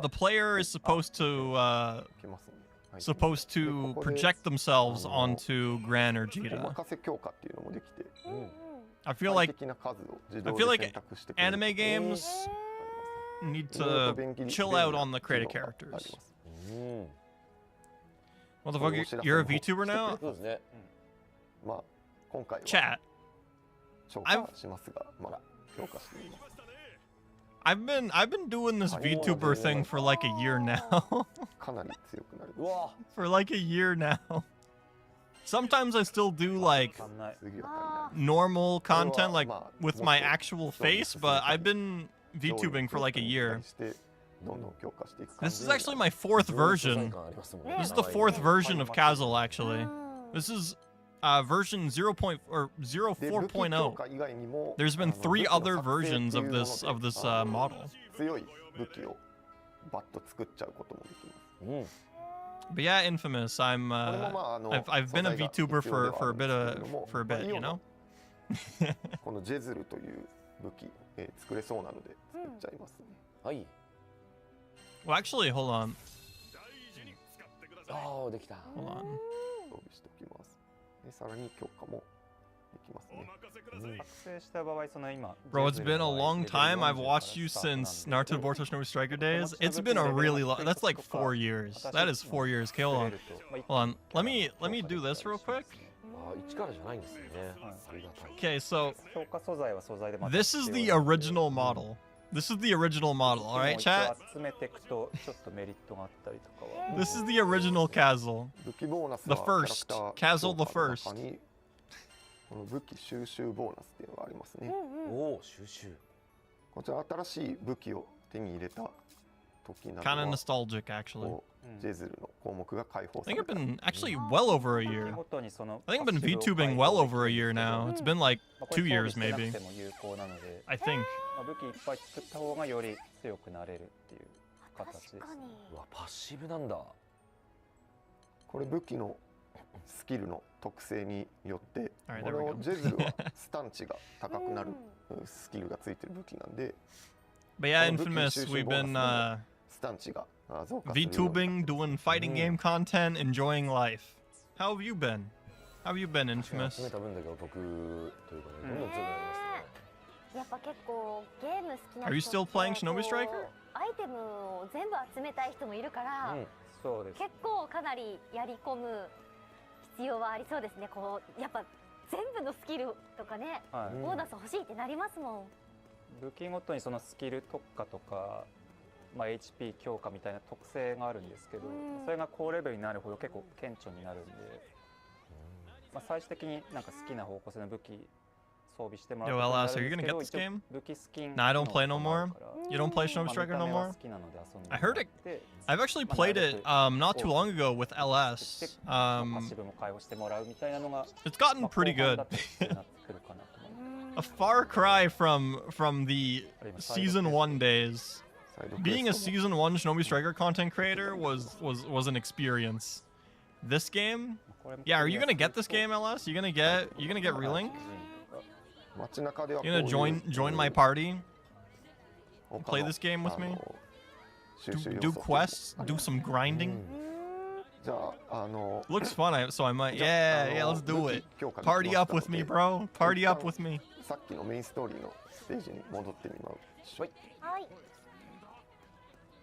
The player is supposed to いけますねはい supposed to project themselves onto Gran or お Jita. 任せ強化っていうのもできてうんうん I feel 最 like 適な数を自 I 動 feel で like 選択してくれる anime games need to chill out on the created characters. うん Motherfucker, you're a VTuber now? そうですねまあ今回は Chat. 消化しますがまあ評価してみます I've been doing this VTuber thing for like a year now. かなり強くなるうわ For like a year now. Sometimes I still do like 足んない。次は足りない normal content like with my actual face, but I've been VTubing for like a year. どんどん強化していく感 This じ is で actually my fourth 情緒 version. 感ありますもんね This is the fourth version of Kasual actually. うん This is version 0. Or で武器強 04.0. 化以外にも There's been 3 あの other 武器の versions 作 of 成 this っていうもので model. 強い武器をバッと作っちゃうこともできますうん But yeah, Infamous. I'm これもまああの I've been a 素材が VTuber 必要で for は a bit あるんですけれども for a まあ bit, イ you オの know. このジェズルという武器、作れそうなので作っちゃいますね、はい Well, actually, hold on. ああできた Hold on. 装備しておきますでさらに強化もできますね作成した場合その今。 Bro, it's been a long time. I've watched you since Naruto Boruto Shinobi Striker days. It's been a really long. That's like 4 years. That is 4 years. Okay, hold on. Hold on. Let me do this real quick. ああ一からじゃないんですねありがたい Okay, so 評価素材は素材でまた this is the original model. This is the original model. All right, chat. 集めていくとちょっとメリットがあったりとかは。 This is the original Kasual. 武器ボーナス The はキャラク first ター Kasual the 強化の first. 中にこの武器収集ボーナスっていうのがありますね、うんうんおお収集こちら新しい武器を手に入れた時など Kind of は nostalgic, actually. こうジェズルの項目が解放 I さ think れ I've た been actually well over a year. ごとにその I think I've been VTubing well over a year now. It's been like 2 years, まあこれ装備 maybe. してなくても有効なので、 I think. まあ武器いっぱい作った方がより強くなれるっていう形です確。かにうわパッシブなんだこれ武器のスキルの特性によって Alright, こ there we の go. ジェズルはスタン値が高くなるスキルがついてる武器なんで But yeah, この武器 Infamous. 収集 We've ボー been ナスでスタン値が増加するように VTubing, doing fighting game content, enjoying life. How have you been? How have you been, 集 Infamous? めた分だけお得というかねどんどん強くなりますねやっぱ結構ゲーム好きな人 Are you still playing Shinobi Striker? アイテムを全部集めたい人もいるから、うん結構かなりやり込む必要はありそうですね。こうやっぱ全部のスキルとかね、ボーナス欲しいってなりますもん。武器ごとにそのスキル特化とか、HP 強化みたいな特性があるんですけど、それが高レベルになるほど結構顕著になるんで、最終的になんか好きな方向性の武器装備してもらう Yo, ことにな LS, る are you んです gonna け get ど、 this 一応 game? 武器スキン No, I don't play no more. You don't play Shinobi Striker no more? I heard it. I've actually played it not too long ago with LS. パッシブも解放してもらうみたいなのが It's gotten pretty good. 後半だと必要になってくるかなと思います。 A far cry from the season 1 days. Being a season 1 Shinobi Striker content creator was an experience. This game? Yeah, are you gonna get this game, LS? You gonna get Relink? You gonna join my party? Play this game with me? Do quests? Do some grinding? Looks fun, so I might. Yeah, let's do it. Party up with me, bro. Party up with me. さっきのメインストーリーのステージに戻ってみましょう。はい。い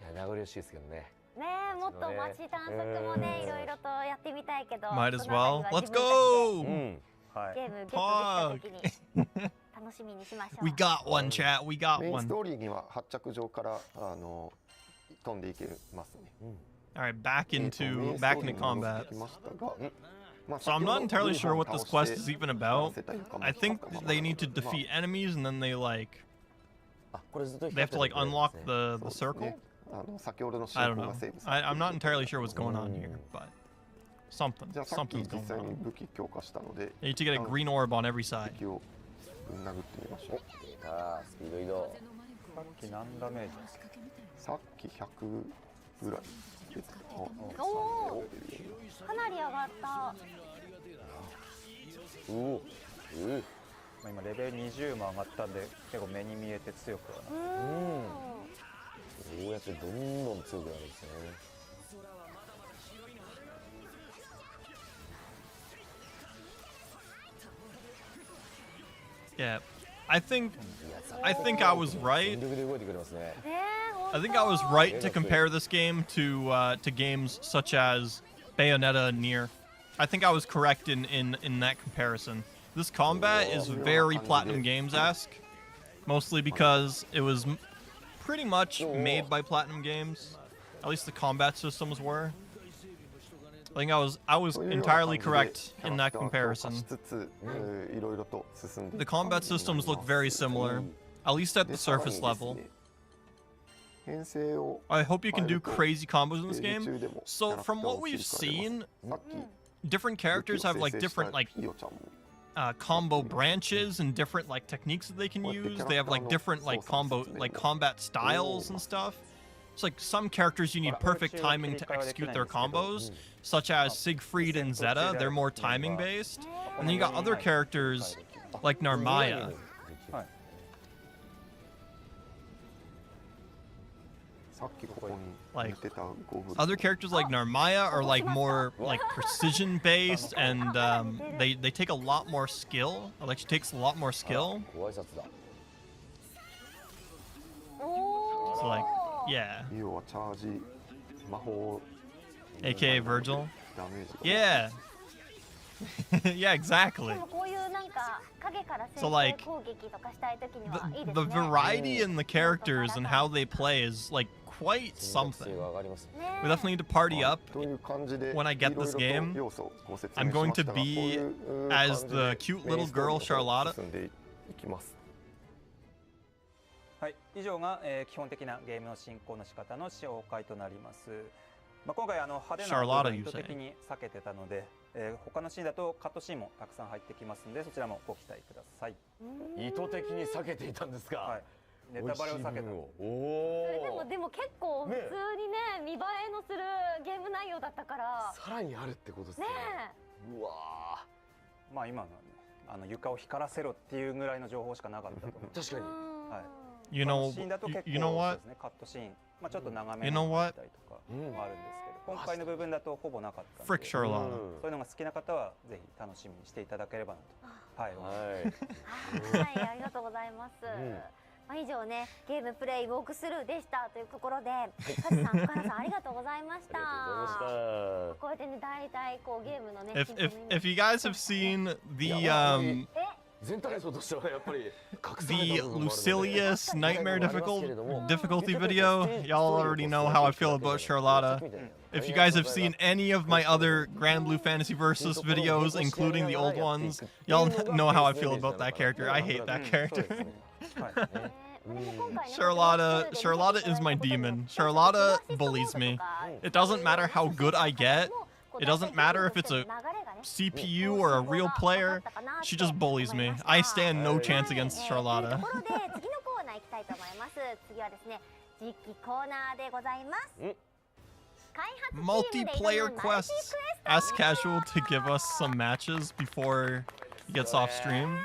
や、名残惜しいですけどね。ねえ、もっと街探索もね、いろいろとやってみたいけど。 Might as well. Let's go. ゲームゲットできた時に楽しみにしましょう。 We got one, chat. We got メインス one. トーリーには発着場から飛んでいけますね。All right, back into combat. きましたが、So I'm not entirely sure what this quest is even about. I think they need to defeat enemies and then they have to like unlock the circle. 先ほどの I don't 進行 know. がセーブさ I'm not entirely sure what's going on here, but れ、じゃあさっき something's 実 going 際に on. 武器強化したので、 You need to get a green orb on every side. 敵をぶん殴ってみましょう。スピード移動。さっき何ダメージですか？さっき100ぐらい出てた。おお、かなり上がった。今レベル20も上がったんで結構目に見えて強くはなる。こうやってどんどん強くなるんですね。Yeah, I think I was right. 全力で動いてくれますね。 I think I was right to compare this game to games such as Bayonetta and Nier. I think I was correct in that comparison. This combat is very Platinum Games-esque, mostly because it was pretty much made by Platinum Games. At least the combat systems were. I think I was entirely correct in that comparison. The combat systems look very similar, at least at the surface level. I hope you can do crazy combos in this game. So from what we've seen, different characters have like different like combo branches and different like techniques that they can use. They have like different like combat styles and stuff. It's like some characters you need perfect timing to execute their combos, such as Siegfried and Zeta. They're more timing based. And then you got other characters like Narmaya. Like other characters like Narmaya are like more like precision based, and they take a lot more skill. It actually takes a lot more skill. So like, yeah. AKA Virgil. Yeah. Yeah, exactly. So like, the variety in the characters and how they play is like quite something. We definitely need to party up when I get this game. I'm going to be as the cute little girl Charlotta. はい、以上が、基本的なゲームの進行の仕方の紹介となります。今回派手な部分を意図的に避けてたので、他のシーンだとカットシーンもたくさん入ってきますので、そちらもご期待ください。意図的に避けていたんですか。はい、ネタバレを避けた。でも結構普通にね、見栄えのするゲーム内容だったから。さらにあるってことですね。うわー。まあ今のはね、床を光らせろっていうぐらいの情報しかなかったと思う。確かに。はい。You know what? カットシーン、まあちょっと長めのだったりとかあるんですけど、今回の部分だとほぼなかったので、そういうのが好きな方はぜひ楽しみにしていただければなと。はい。はい、ありがとうございます。以上ねゲームプレイウォークスルーでしたというところで、カズさん、深野さんありがとうございました。こうやってね大体こうゲームのね。If you guys have seen the全体像としてはやっぱり the Lucilius Nightmare difficulty video, y'all already know how I feel about Charlotta. If you guys have seen any of my other Granblue Fantasy Versus videos, including the old ones, y'all know how I feel about that character. I hate that character. Charlotta is my demon. Charlotta bullies me. It doesn't matter how good I get. It doesn't matter if it's a CPU or a real player. She just bullies me. I stand no chance against Charlotta. Multiplayer quests. Ask Casual to give us some matches before he gets off stream.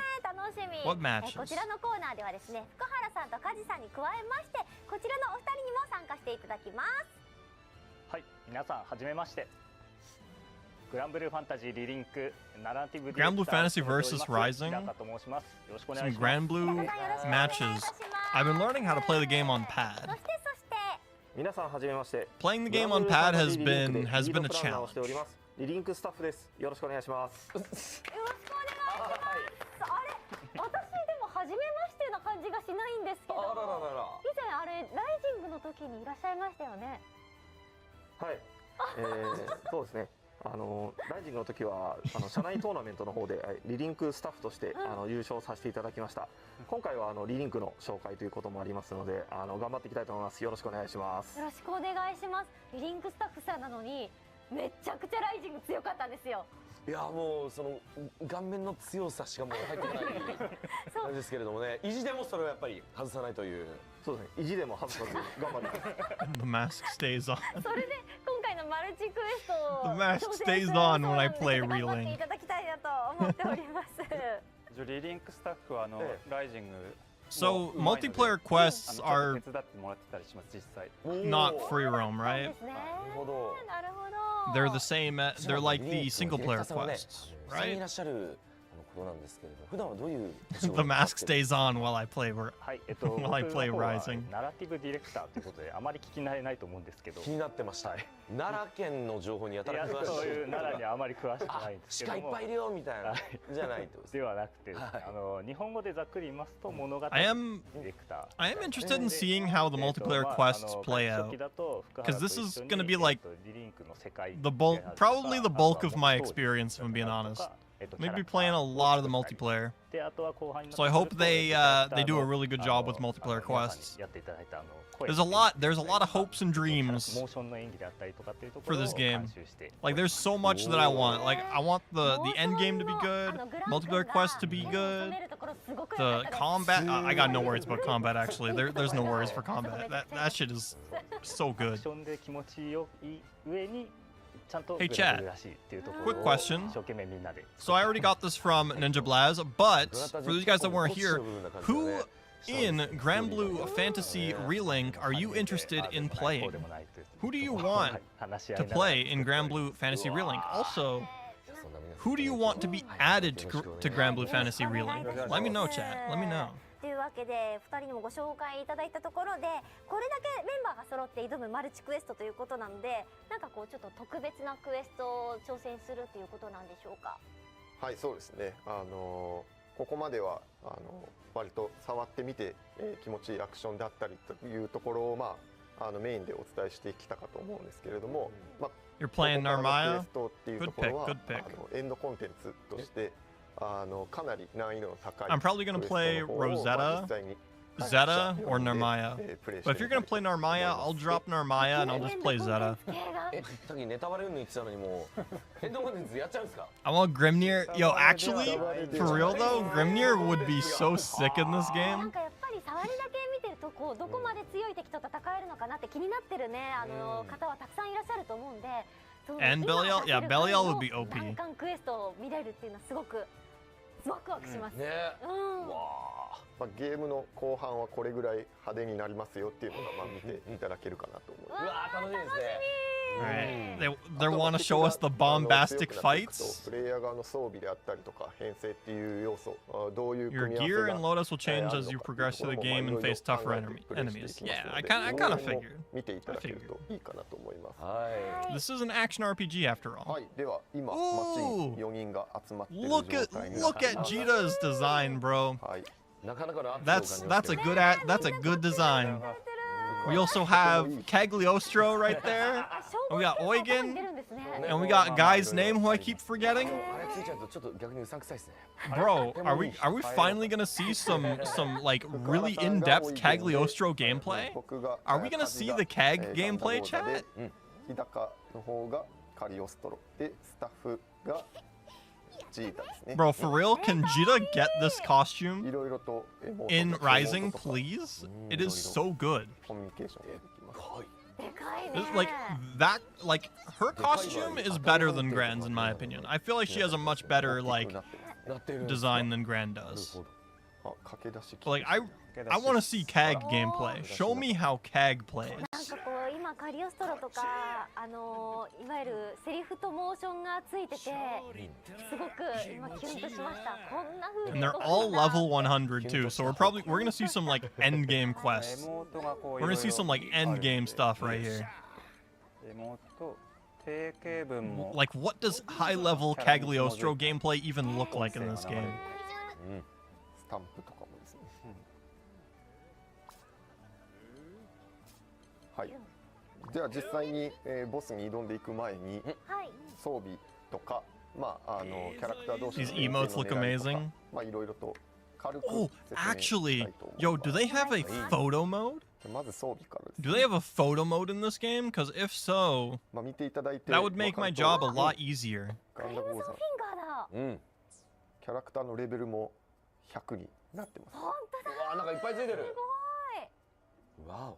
What matches? こちらのコーナーではですね、福原さんと梶さんに加えまして、こちらのお二人にも参加していただきます。はい、皆さんはじめまして。グランブルーファンタジーリリンクナラティブ Granblue Fantasy Versus Rising. Some Granblue matches. I've been learning how to play the game on pad. 皆さんはじめまして。 Playing the game on pad has been a challenge. リリンクスタッフです。よろしくお願いします。よろしくお願いします。あれ、私でも初めましてな感じがしないんですけど。以前あれライジングの時にいらっしゃいましたよね。はい。そうですね。ライジングの時は社内トーナメントの方でリリンクスタッフとして優勝させていただきました。今回はリリンクの紹介ということもありますので頑張っていきたいと思います。よろしくお願いします。よろしくお願いします。リリンクスタッフさんなのにめちゃくちゃライジング強かったんですよ。いやもうその顔面の強さしかもう入ってない感じですけれどもね、意地でもそれをやっぱり外さないという。そうですね、意地でも外さず頑張ります。 The mask stays on. それで今回のマルチクエストを The mask stays on when I play Relink. 頑張っていただきたいなと思っております。リリンクスタッフはライジング So multiplayer quests are 手伝ってもらってたりします実際。 not free roam, right? なるほど。 They're the same. They're like the single player quests, い right? らっしゃることなんですけれど、普段はどういう The mask stays on while I play. はい、While I play Rising. ナラティブディレクターということであまり聞き慣れないと思うんですけど。気になってました。奈良県の情報にやたら詳しい。そういう奈良にはあまり詳しくないんですけども。鹿いっぱいいるよみたいなじゃないと。ではなくて、日本語でざっくり言いますと物語デ I ィ am レクター。 I am interested in seeing how the multiplayer quests play out. Because this is gonna be like the bulk, probably the bulk of my experience, if I'm being honest. Maybe playing a lot of the multiplayer. So I hope they do a really good job with multiplayer quests. There's a lot of hopes and dreams for this game. Like there's so much that I want. Like I want the end game to be good, multiplayer quests to be good. The combat, I got no words about combat actually. There's no words for combat. That shit is so good. Hey chat, quick question. So I already got this from Ninja Blaz, but for those guys that weren't here, who in Granblue Fantasy Relink are you interested in playing? Who do you want to play in Granblue Fantasy Relink? Also, who do you want to be added to Granblue Fantasy Relink? Let me know, chat. Let me know. というわけで2人にもご紹介いただいたところで、これだけメンバーが揃って挑むマルチクエストということなので、なんかこうちょっと特別なクエストを挑戦するということなんでしょうか。はい、そうですね。ここまでは割と触ってみて、気持ちいいアクションであったりというところをメインでお伝えしてきたかと思うんですけれども、You're playing Narmaya? っていうところはエンドコンテンツとしてかなり難易度の高い。 I'm probably gonna play Rosetta, Zeta, or Narmaya. But if you're gonna play Narmaya, I'll drop Narmaya and I'll just play Zeta. さっきネタバレ云々言ってたのにもうエンドコンテンツやっちゃうんですか？ I want Grimnir. Yo, actually, for real though, Grimnir would be so sick in this な game. んかやっぱり触りだけ見てるとこうどこまで強い敵と戦えるのかなって気になってるね方はたくさんいらっしゃると思うんで。And Belial, yeah, Belial would be OP. 難関クエストを見れるっていうのはすごくワクワクします。ね。ゲームの後半はこれぐらい派手になりますよっていうのが見ていただけるかなと思います。うわー楽しみですね。Right. They want to show us the bombastic fights. プレイヤー側の装備であったりとか編成っていう要素、どういう Your 組み合わせ gear が and loadout will change as you progress through the game and face tougher enemies. Yeah, I kind of figured. 見ていただけるといいかなと思います。はい。 This is an action RPG after all. はい、では今街に4人が集まっている状 Look 態 at になっ look てい at ます。 Jita's design, bro. はい。なかなかの圧を感じますけど That's a good design. We also have Cagliostro right there. We got Eugen, and we got a guy's name who I keep forgetting. あれついちゃうとちょっと逆にうさんくさいですね。 Bro, are we finally gonna see some like really in-depth Cagliostro gameplay? 僕が Are we gonna see the CAG gameplay, chat? 日高の方がカリオストロでスタッフがジータですね。 Bro, for real, can Jita get this い costume ろいろとエモート in とか Rising, please? It is so good. コミュニケーションができます。はい。でかいね This- Like that, like her costume is better than Gran's in my opinion. I feel like she has a much better like なってます。なってるんですか design than Gran なる does. ほど。あ、駆け出し But like I want to see CAG gameplay. Show me how CAG plays. なんかこう今カリオストロとかいわゆるセリフとモーションがついててすごく今キュンとしました。こんな風 And に they're 動く all んだ level 100 too. So we're gonna see some like end game quests. エモートがこう We're gonna see some like end game stuff right here. エモート定型文も Like what does high level Cagliostro gameplay even look like in this game? スタンプとかもですね。はい。では実際に、ボスに挑んでいく前にはい装備とか、まあキャラクター同士 These の emotes look 連携の狙いとか amazing. まあいろいろと軽く Oh, 説明した actually, いと思い yo, ます do they have a photo mode? まず装備からですね。 Do they have a photo mode in this game? Because if so, まあ見ていただいて that would make my わか job る a と lot easier. ガンダム王座フィンガーだうん。キャラクターのレベルも100になってます。本当だうわーなんかいっぱいついてる。すわ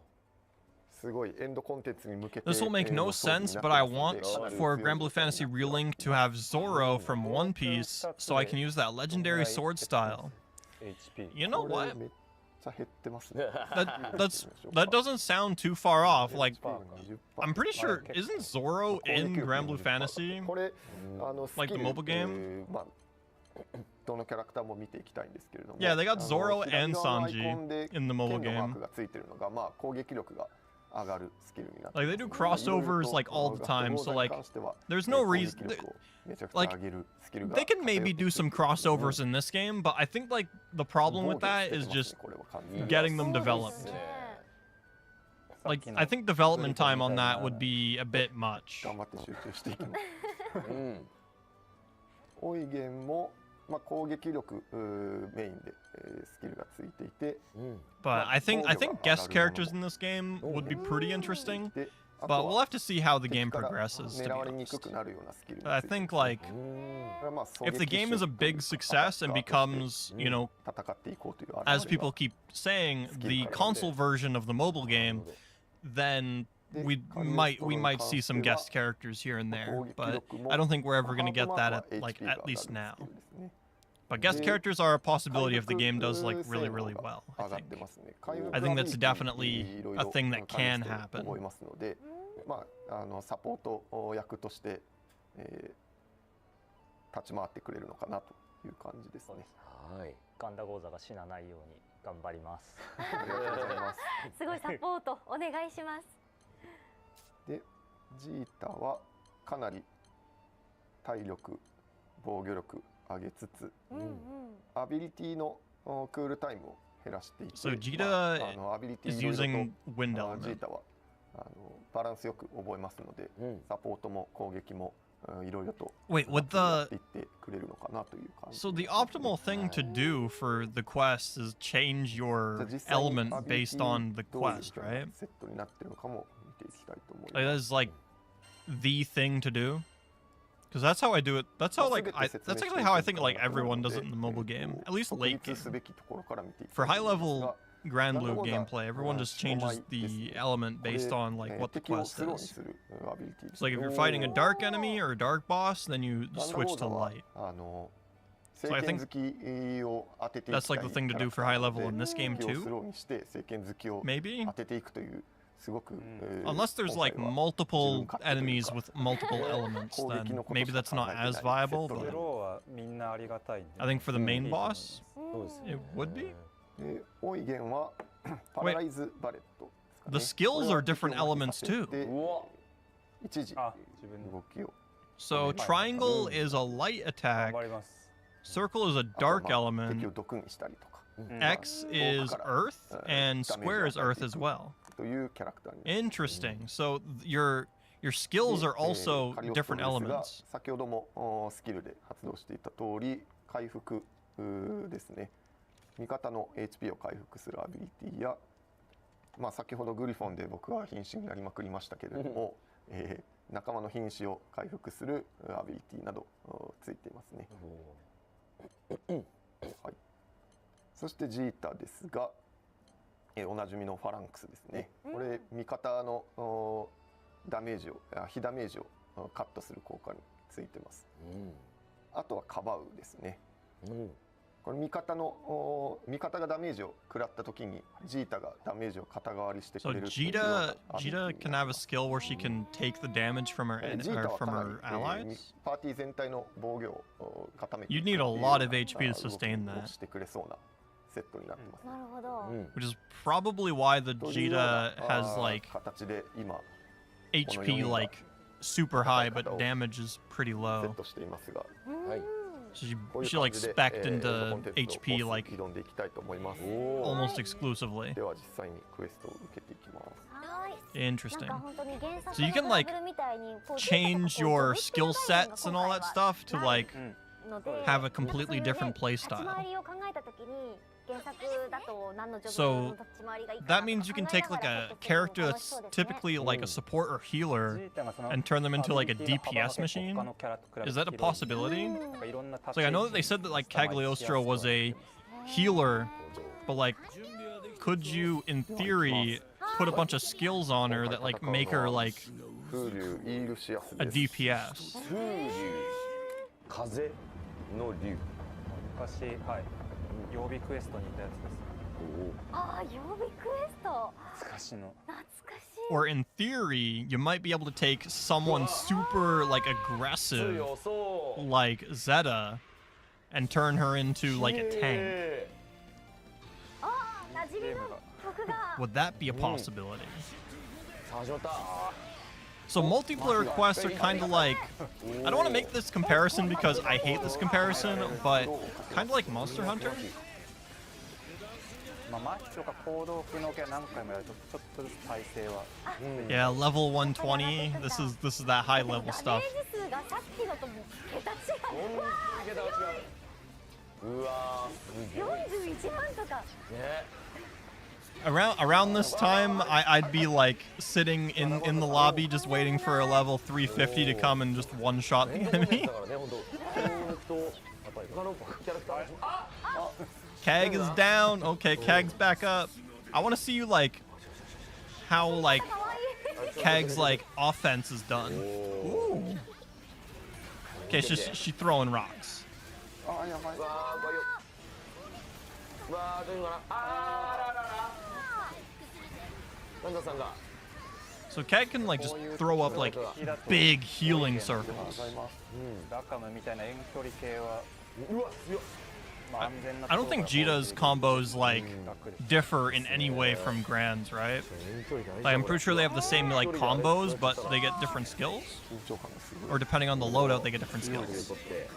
すごいエンドコンテンツに向けて This will make no sense, but I want for Granblue Fantasy Relink to have Zoro from One Piece so I can use that legendary sword style. HP You know これ what? めっちゃ減ってますね。 That doesn't sound too far off. Like, 20% I'm pretty sure, isn't Zoro in Granblue Fantasy? これLike the mobile game? まあどのキャラクターも見ていきたいんですけれども Yeah, they got Zoro 左 and 側のアイコン Sanji で in the mobile 剣のマー game. クがついてるのがまあ攻撃力が上がるスキルになって Like, they do crossovers like all the time, so like, there's no reason. Like, they can maybe do some crossovers in this game, but I think like the problem with that is just getting them developed. Like, I think development time on that would be a bit much. 頑張って集中していきます。ー。うん。オイゲンもまあ攻撃力メインでスキルがついていて、うん。 But I think guest characters in this game would be pretty interesting. で、あ But と we'll は have to see how the 敵 game から progresses, to 狙われ be にく honest. くなるようなスキル But I think like うん。これはまあ狙 if the 撃 game is a 手 big success and becomes, you know, 戦っていこうという as people keep saying, the console version of the mobile game, then we might see some guest characters here and there. But I don't think we're ever going to get that at least now. But guest characters are a possibility if the game does like really well, I 上がっ think. てますね。 I think that's definitely a thing that can happen. 思いますので、まあサポート役として、立ち回ってくれるのかなという感じですね。はい。ガンダゴーザが死なないように頑張ります。ありがとうございます。すごいサポートお願いしますで、ジータはかなり体力、防御力上げつつ、うんうんアビリティのクールタイムを減らしていて、 So Jita まあアビリティ is いろいろと using wind ジー element. タはバランスよく覚えますので、うん。サポートも攻撃もいろいろと Wait, would やっ the ていってくれるのかなという感じ。 so the optimal thing to do for the quest is change じゃ your あ実際に element アビリテ based ィ on the どういう quest, right? セットになってるのかも見ていきたいと思い Like ま that す。 is like the thing to do. Because that's how I do it. That's how like that's actually how I think like everyone does it in the mobile game, at least 確 late 立 game. すべきところから見ていきた For い high と思います level が Granblue gameplay, everyone just changes the element based on like what the 敵を quest スローに is. するアビリティです So like if you're fighting a dark enemy or a dark boss, then you ガンダ switch ゴー to ザは light. 聖 I 剣 think 好きを当てていき That's たい like the thing to キャラ do ク for ター high なので level in this game 敵をス too. ローにして聖剣好きを Maybe? 当てていくというすごく Unless there's like multiple enemies with multiple elements, then maybe that's not as viable. ス But ローはみんなありがたいんで I think for the main boss, そうです it would be. でオイゲンはパラライズバレットですか The ね skills are different elements too. でうわ一時あ自分の動きを So triangle is a light 頑 attack, 張ります circle is a あとは dark 敵を element, 毒にしたりとか X is earth, and square is earth as well. というキャラクターに Interesting. So your skills are also カリオストロ different ですが elements. 先ほどもスキルで発動していた通り回復ですね味方の HP を回復するアビリティや、まあ、先ほどグリフォンで僕は瀕死になりまくりましたけれども、仲間の瀕死を回復するアビリティなどついていますね、はい、そしてジータですが、おなじみのファランクスですね、これ味方のダメージを非ダメージをカットする効果についてます、あとはカバウですね、これ味方がダメージを食らった時にジータがダメージを肩代わりしてく So れる Jita can have a skill where she can take the damage from her ジータは from かな her り allies. パーティー全体の防御を固めて You'd need a lot of HP to sustain that. してくれそうなセットになってます、なるほど。 Which is probably why the というような Jita has like 形で今 HP like super high, but damage is pretty セッ low. トしていますが、はい So こういう she 感 like じで specced コン into テンツを HP like 挑んでいきたいと思います。 almost exclusively. では実際にクエストを受けていきます。はーい。 Interesting. なんか本当に原作 So you can の like トラブルみたいにこう change your skill sets and all that stuff to like ので have a completely different play 立ち style. 回りを考えたときに原作だと何のジョ So ブの立ち回りがいいかな that means you can take like a character that's typically like a support or ジ healer ータがその and turn them into like a アビリティの DPS 幅が結構 machine. 他のキャラと比べて Is that a 広い possibility? なんかいろんな立ち So like, I know that they said that like Cagliostro was a healer, but like, could you, in theory, put a bunch of skills on her that like make her like 風流イールシアス a です。 DPS? 風流風の竜昔はい曜日クエストにいたやつです。ああ、曜日クエスト懐かしの。懐かしい。 Or in theory, you might be able to take someone super like aggressive, 強そう like Zeta, and turn her into like a tank. ああ、馴染みの曲が Would that be a possibility? さあ始まった So multiplayer quests are kind of like, I don't want to make this comparison because I hate this comparison, but kind of like Monster Hunter. まあマッチとか行動機能系は何回もやるとちょっとずつ耐性は。 Yeah, level 120. This is that high level ダ stuff. メージ数がさっきのとも桁違い。うわーすげえ41万とか。ね Around this time, I'd be like sitting in the lobby just waiting for a level 350 to come and just one shot the enemy. だからね本当やっぱり他のキャラクターあ Kag is down. Okay, Kag's back up. I want to see you like how like Kag's like offense is done. Ooh. Okay, she's throwing rocks. あーやばい。わー怖いよわーどういうのかなあーらららランダさんが So Kag can like just throw up like big healing あり circles. がとうございます。ラカムみたいな遠距離系はうわ強っまあ安全な。 I don't think Jita's combos like differ in any way from Grand's, right? 遠距離大 Like 丈 I'm 夫 pretty sure they have the same like combos, but they get different skills. 緊張感がすごい。 Or depending on the loadout, they get different と skills. って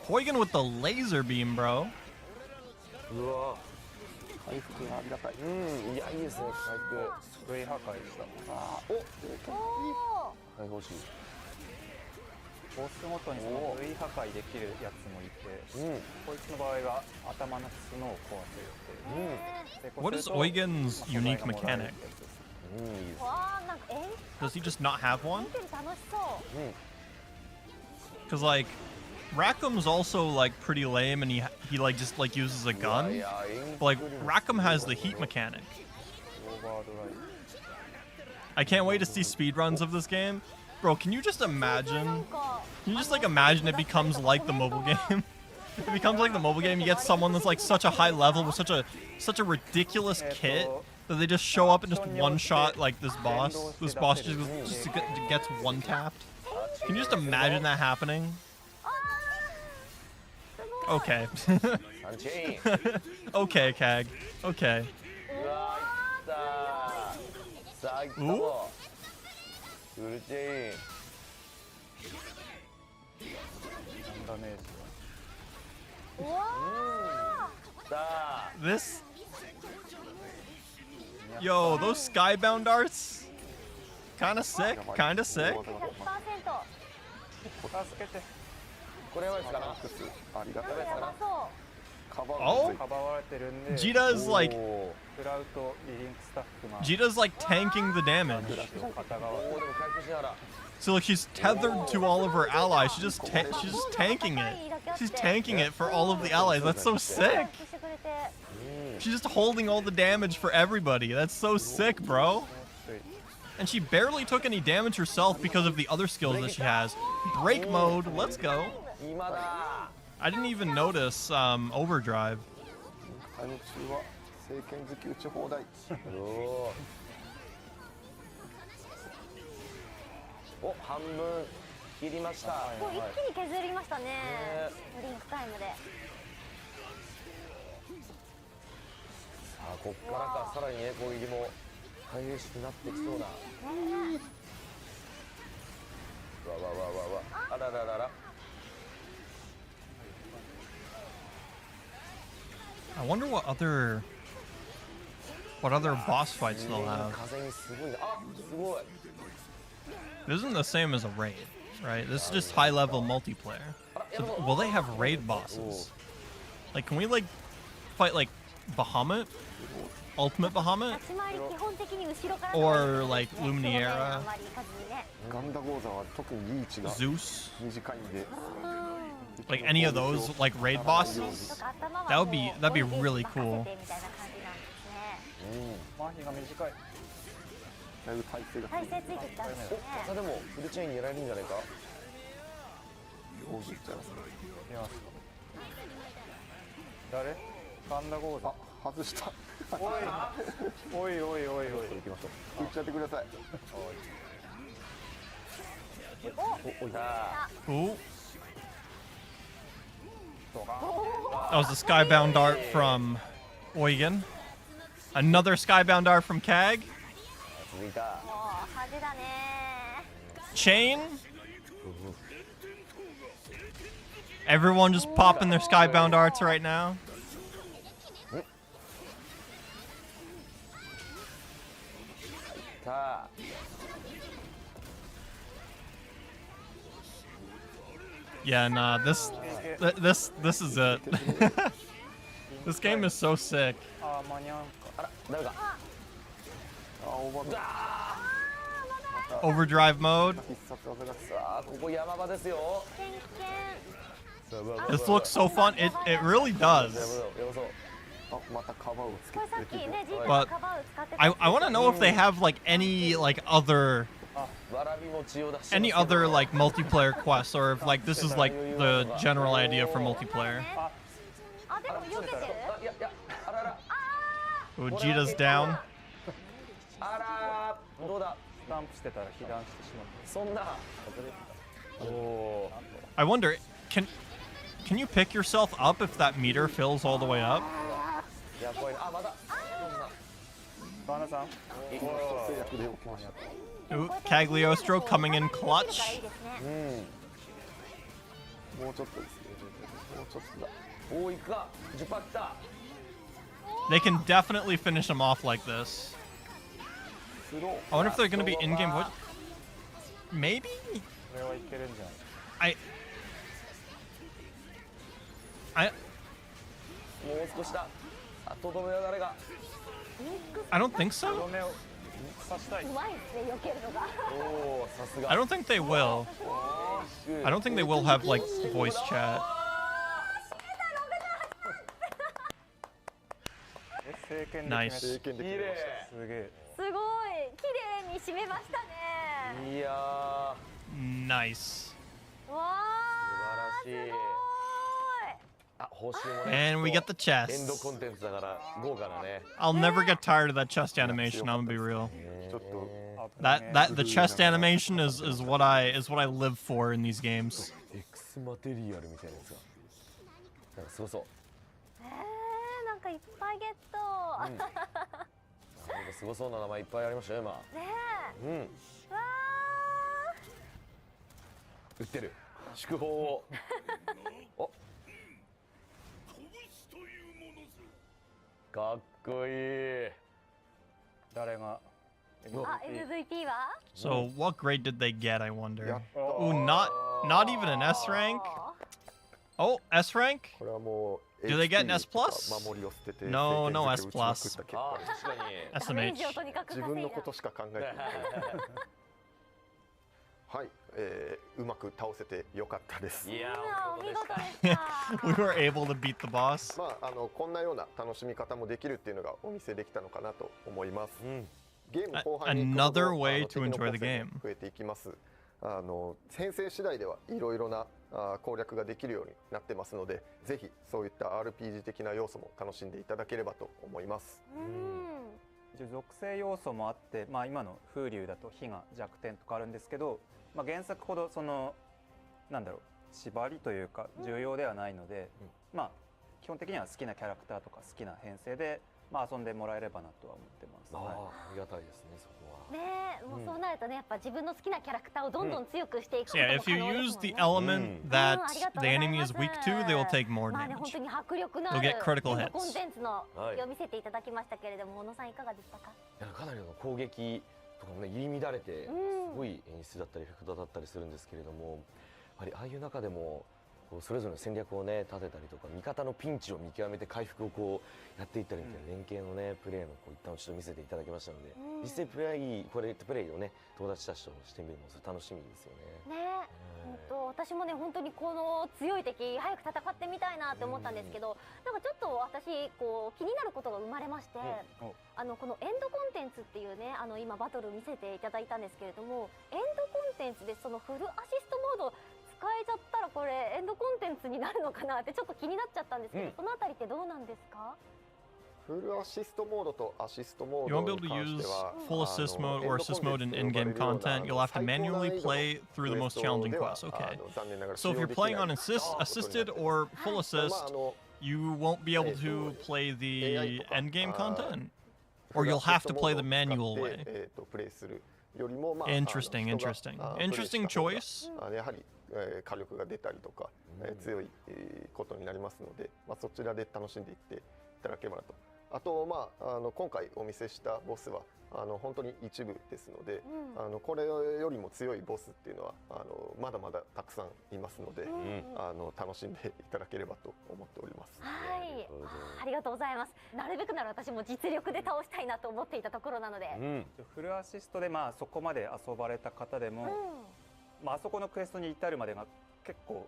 Huygen with the laser beam, bro. うわ回復がありがたい。うんいやいいですね回復 V 破壊した。あーおおお。回復欲しいボスごとにその V 破壊できるやつもいて、うんこいつの場合は頭の角を壊せるっていう。で What is Eugen's unique mechanic? うんいいですわあ、なんかDoes he just not have one? 見てる楽しそう。 Because like Rackham's also like pretty lame, and he like just like uses a い gun. や遠 But like 距離 Rackham has the heat mechanic. オーバードライブ。 I can't wait to see speedruns of this game. Bro, can you just imagine? Can you just like imagine it becomes like the mobile game? It becomes like the mobile game. You get someone that's like such a high level with such a ridiculous kit, That they just show up and just one shot like this boss. This boss just gets one tapped. Can you just imagine that happening? Okay. Okay, Kag. Okay. Ooh. This. Yo, those skybound darts. Kinda sick. Kinda sick. これはですかな。ありがたいですかな。 Oh, Jita's like Jita's like tanking the damage. So like she's tethered to all of her allies. She's just tanking it. She's tanking it for all of the allies. That's so sick. She's just holding all the damage for everybody. That's so sick, bro. And she barely took any damage herself because of the other skills that she has. Break mode. Let's go. I didn't even notice overdrive. I wonder what other boss fights they'll have. This isn't the same as a raid, right? This is just high-level multiplayer. So will they have raid bosses? Like, can we like fight like Bahamut, Ultimate Bahamut, or like Luminaria, Zeus? Like any of those like raid bosses? That'd be really cool. Ooh. That was the skybound dart from Eugen. Another skybound dart from Kag. Chain. Everyone just popping their skybound darts right now. Yeah, nah, this is it. This game is so sick. Overdrive mode. This looks so fun. It really does. But I want to know if they have like any like other like multiplayer quests, or if like this is like the general idea for multiplayer. Oh, Jita's down. I wonder, can you pick yourself up if that meter fills all the way up? Ooh, Cagliostro coming in clutch. They can definitely finish him off like this. I wonder if they're going to be in-game voice. Maybe? I don't think so. I don't think they will. I don't think they will have like voice chat. Nice. Nice. 報酬もね。 And we get the エンド chest. コンテンツだから豪華なね。 I'll never get tired of that chest animation. I'm gonna be real. ちょっと That the chest animation is what I live for in these games. X マテリアルみたいなやつが。なんかすごそう。なんかいっぱいゲット。なんかすごそうな名前いっぱいありましたよ今。ねえ。うん。わ売ってる。祝砲を。お。かっこいい。誰があ、MVP は？ So what grade did they get? I wonder. やった Ooh, not even an S rank. Oh, S rank? これはもう Do they get an S HP plus? 守りを捨てて No, no 政権 S づけを打ちまくった結あ果確かに。ダメージを SMH. とにかく自分のことしか考えていないはい、うまく倒せてよかったですいやお見事ででした。 We were able to beat the boss. まあこんなような楽しみ方もできるっていうのがお見せできたのかなと思います、うん。ゲーム後半に行くほど Another way to 敵の enjoy the 個性も game. 増えていきます編成次第ではいろいろな攻略ができるようになってますのでぜひそういった RPG 的な要素も楽しんでいただければと思います一応属性要素もあって、まあ、今の風流だと火が弱点とかあるんですけど、まあ、原作ほどそのなんだろう縛りというか重要ではないので、まあ基本的には好きなキャラクターとか好きな編成で、まあ、遊んでもらえればなとは思ってます。あはいありがたいですねそこは。ねえ、もうそうなるとね、やっぱ自分の好きなキャラクターをどんどん強くしていくこ So と yeah, も if 可 you 能です use もん the ね。element that ありがとうご the ざい enemy ま is す weak to, they will take more まあね、本 damage. 当に迫力のあ They'll る get critical エンド hits. コンテンツのはいを見せていただきましたけれども、小野さんいかがでしたか？いやかなりの攻撃とかもね入り乱れてすごい演出だったりエフェクトだったりするんですけれども、やはりああいう中でもこうそれぞれの戦略をね立てたりとか味方のピンチを見極めて回復をこうやっていったりみたいな連携のねプレーのこう一端をちょっと見せていただきましたので、実際プレイをね友達たちとしてみるのも楽しみですよね。ねえ、私もね本当にこの強い敵早く戦ってみたいなって思ったんですけど、なんかちょっと私こう気になることが生まれまして、このエンドコンテンツっていうね今バトル見せていただいたんですけれども、エンドコンテンツでそのフルアシストモード使えちゃったらこれエンドコンテンツになるのかなってちょっと気になっちゃったんですけど、そのあたりってどうなんですか？フルアシストモードとアシストモー You won't ド be に able to 関して use は full assist mode or assist mode in in-game content. You'll have to manually play through the most challenging quests. Okay. So if you're playing on assisted or full assist, you won't be able to play the end-game content, or you'll have to play the manual way. プレイするよりもInteresting, interesting. Interesting choice. やはり火力が出たりとか強いことになりますので、そちらで楽しんでいっていただければなと。あと今回お見せしたボスは本当に一部ですので、これよりも強いボスっていうのはまだまだたくさんいますので、楽しんでいただければと思っております。はい、ありがとうございます。なるべくなら私も実力で倒したいなと思っていたところなので、フルアシストでそこまで遊ばれた方でも、あそこのクエストに至るまでが結構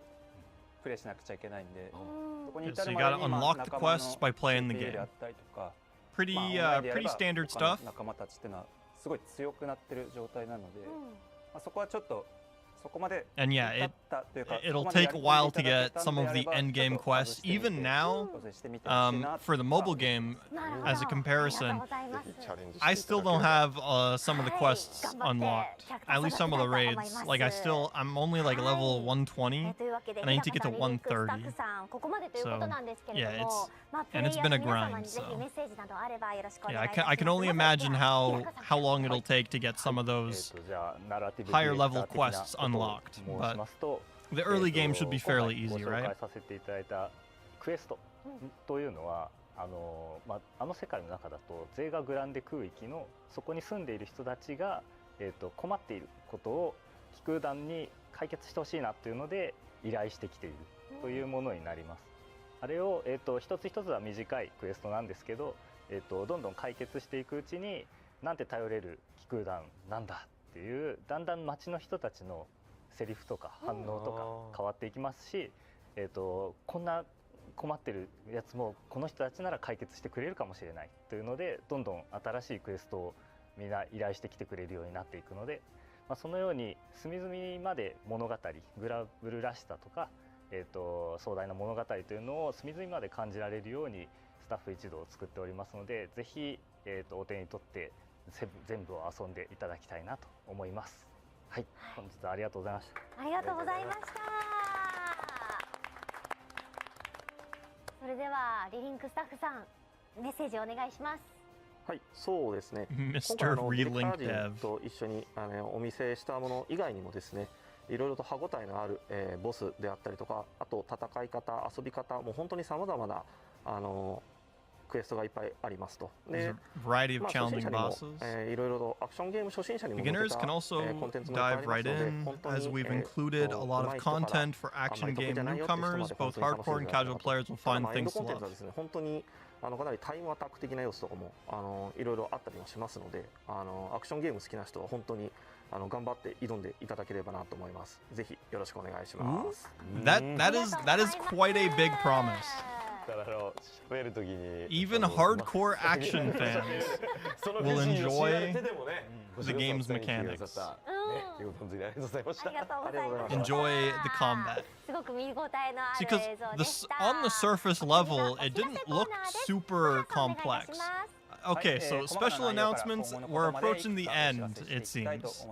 プレイしなくちゃいけないんで、そこに至 So る you まで gotta に unlock the quests by playing the で game. あったりとか、 Pretty オンラインでやれ pretty ば standard 他の stuff. 仲間たちっていうのはすごい強くなってる状態なので、そこはちょっとそこまで And yeah, 至ったというか、 it'll そこまで take や a り while 込ん to でいただ get けたん some で of あ the れば、 end ちょっ game と外 quests. してみて Even now, 挑戦してみてほしいな for the mobile game, なるほど as a comparison, ありがとうございます。チャレンジして I いた still だけれ don't ば have some of the quests unlocked. At least some of the raids. Like I'm only like level 120, というわけで and I need to get to 日高さんリリンクスタッフ 130. さんここまでということなんですけれど So, yeah, も、プ and レイ it's ヤ been ー a の皆 grind, 様にぜひ so. メッセージなどあればよろしくお願 Yeah, いいたします。 I can only まず imagine は how 日高さん how long it'll take to get some of those じゃあナラティブ higher ディレク level ター的な quests ことを unlocked. 申し But ますと、 the early game should be fairly easy, ご紹 right? 介させていただいたクエストというのは、あの世界の中だとゼーガグランデ空域のそこに住んでいる人たちが、困っていることを気空団に解決してほしいなというので依頼してきているというものになります。あれを、一つ一つは短いクエストなんですけど、どんどん解決していくうちになんて頼れる気空団なんだっていうだんだん街の人たちのセリフとか反応とか変わっていきますし、こんな困ってるやつもこの人たちなら解決してくれるかもしれないというので、どんどん新しいクエストをみんな依頼してきてくれるようになっていくので、そのように隅々まで物語グラブルらしさとか、壮大な物語というのを隅々まで感じられるようにスタッフ一同作っておりますので、ぜひ、お手に取って全部を遊んでいただきたいなと思います。はい、本日はありがとうございました。ありがとうございました。それではリリンクスタッフさん、メッセージお願いします。はい、そうですね。 Mr. 今回ディレクタ Relink ー陣 Dev と一緒にお見せしたもの以外にもですね、いろいろと歯ごたえのある、ボスであったりとか、あと戦い方、遊び方、もう本当にさまざまなクエストがいっぱいありますと。で、 Variety of まあ、初心 challenging 者にも bosses. いろいろとアクションゲーム初心者にも向け Beginners た can also コンテンツもいっぱいあ dive ります right ので、 in, 本当に as we've included a lot of content for action game newcomers. Both hardcore and casual players will ただ find まあエン things ドコ to ンテンツ love. はですね、本当にかなりタイムアタック的な要素とかもいろいろあったりもしますので、アクションゲーム好きな人は本当に頑張って挑んでいただければなと思います。ぜひよろしくお願いします。That is quite a big promise. 喋る時に Even hardcore action fans will enjoy the game's mechanics. 本当にありがとうございました。ありがとうございます。 Enjoy the combat. すごく見応えのある Because 映像でした。 on the surface level, it didn't look super complex. Okay, so special announcements. We're approaching the end, it seems.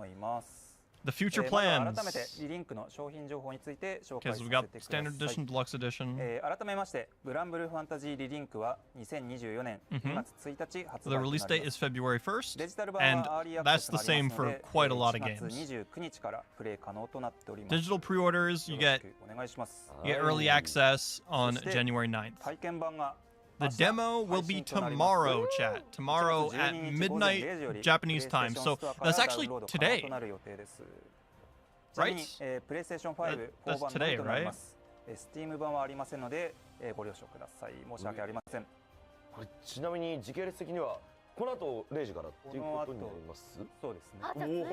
The future まずは plans. 改めてリリンクの商品情報について紹介 Okay, さ so せ we て got くだ standard さい。 edition, deluxe edition. 改めましてグランブルーファンタジーリリンクは2024年2月1日発売 The となり release ま date is す。 February 1st, デジタル版 and はアーリーアク that's セス the となり same ますの for で、 quite a lot of 1 games. 月29日からプレイ可能となっております。 Digital pre-orders, you よろ get しくお願いします。 early access on January 9th. 体験版が The demo will be tomorrow, chat. Tomorrow at midnight Japanese time. So that's actually today, ちなみ right? にプレイステーション5 That's 4版のみ today, となり right? ます。Steam 版はありませんのでご了承ください。申し訳ありません。これちなみに時系列的にはこの後0時からっていうことになります？そうですね。あ、じゃあ数時間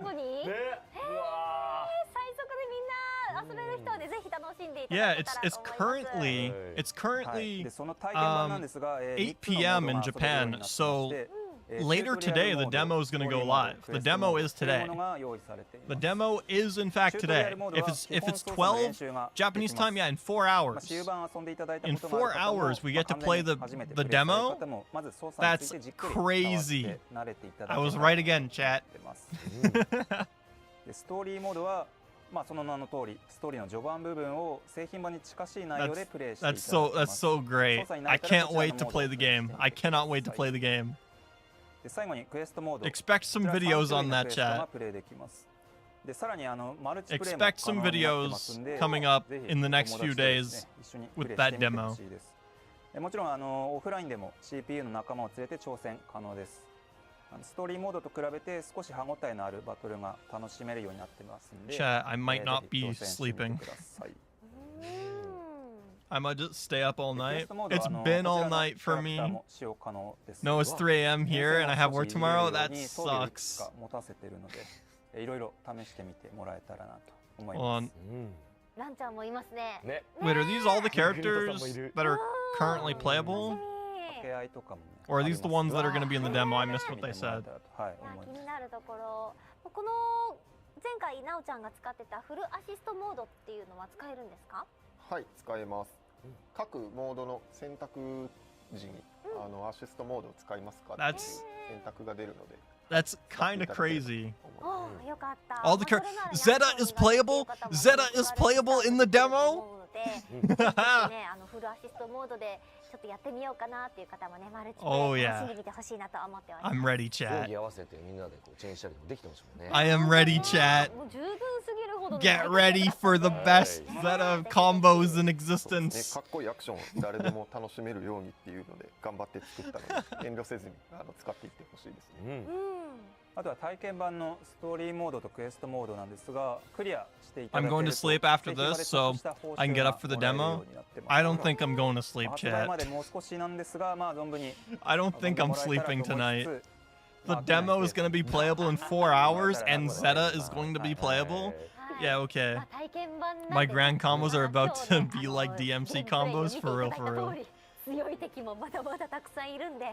後に？ね、うわ最速でみんな遊べる人はね、ぜひ楽しんでいた Yeah, だけたら it's と思います。 currently はい。 currently でその体験版なんですが、 8 p.m. in Japan. So later today, the demo is going to go live. The demo is today. The demo is in fact today. If it's 12 Japanese time, yeah, in 4 hours. In 4 hours, we get to play the demo. That's crazy. I was right again, chat. ストーリーモードはその名の通りストーリーの序盤部分を製品版に近しい内容でプレイしていただきます。 That's so great. I can't wait to play the game. I cannot wait to play the game. で最後にクエストモード Expect some videos on that クエストが chat. プレイできます。でさらにマルチプレイも Expect some 可能になってますんで、 videos coming up ぜひ in the next 友達 few とです days ね一緒に with プレイ that してみて demo. ほしいです。もちろんオフラインでも CPU の仲間を連れて挑戦可能です。ストーリーモードと比べて少し歯ごたえのあるバトルが楽しめるようになってますんで、 Chat, I might ぜ not ひ be 挑戦してみて sleeping. ください。 I might just stay up all クエ night. ストモード It's は been こち all らの night キャ for ラクター me. も使用可能です。 No, it's 3 a.m. here and I have work tomorrow. That に装備をいくつ sucks. か持たせてるので、いろいろ試してみてもらえたらなと思い Hold ま on. す。ランちゃんもいますね。ね。 Wait, are these all the characters that are currently playable? 掛け合いとかもね Or are these the ones that are going to be in the demo? I missed what they 見てもら said. えたらとはい思います。気になるところ、この前回なおちゃんが使ってたフルアシストモードっていうのは使えるんですか？はい、使えます。各モードの選択時にアシストモードを使いますかっていう That's 選択が出るので、 that's kind of crazy. 思います。おー、よかった。 All the まあ char- それが Zeta is playable? Zeta is playable in the demo? フルアシストモードでちょっとやってみようかなっていう方もね、マルチプ Oh, レイ yeah. 楽しんでみてほしいなと思っております。 I'm ready, 競 chat. 技合わせてみんなでこうチェーンしたりもできてましたもんね。 I am ready, chat. もう十分すぎるほどの Get ready for the best Zeta combos in ね、 existence. かっこいいアクションを誰でも楽しめるようにっていうので頑張って作ったので遠慮せずに使っていってほしいですね。あとは体験版のストーリーモードとクエストモードなんですが、クリアしていただ I'm ける going と to sleep after 製品版 this, で so ちょっとした報酬 I can get が up for the もらえる demo. ようになってます。 I don't think I'm going to sleep, 発売ま chat. でもう少しなんですが、存分に I don't think I'm sleeping tonight. The demo is going to be playable in 4 hours, and Zeta is going to be playable. Yeah, okay. まあ体験版なんで My ね grand combos are about 今 to 日ね be like DMC combos, for real, for real. 強い敵もまだまだたくさんいるんで、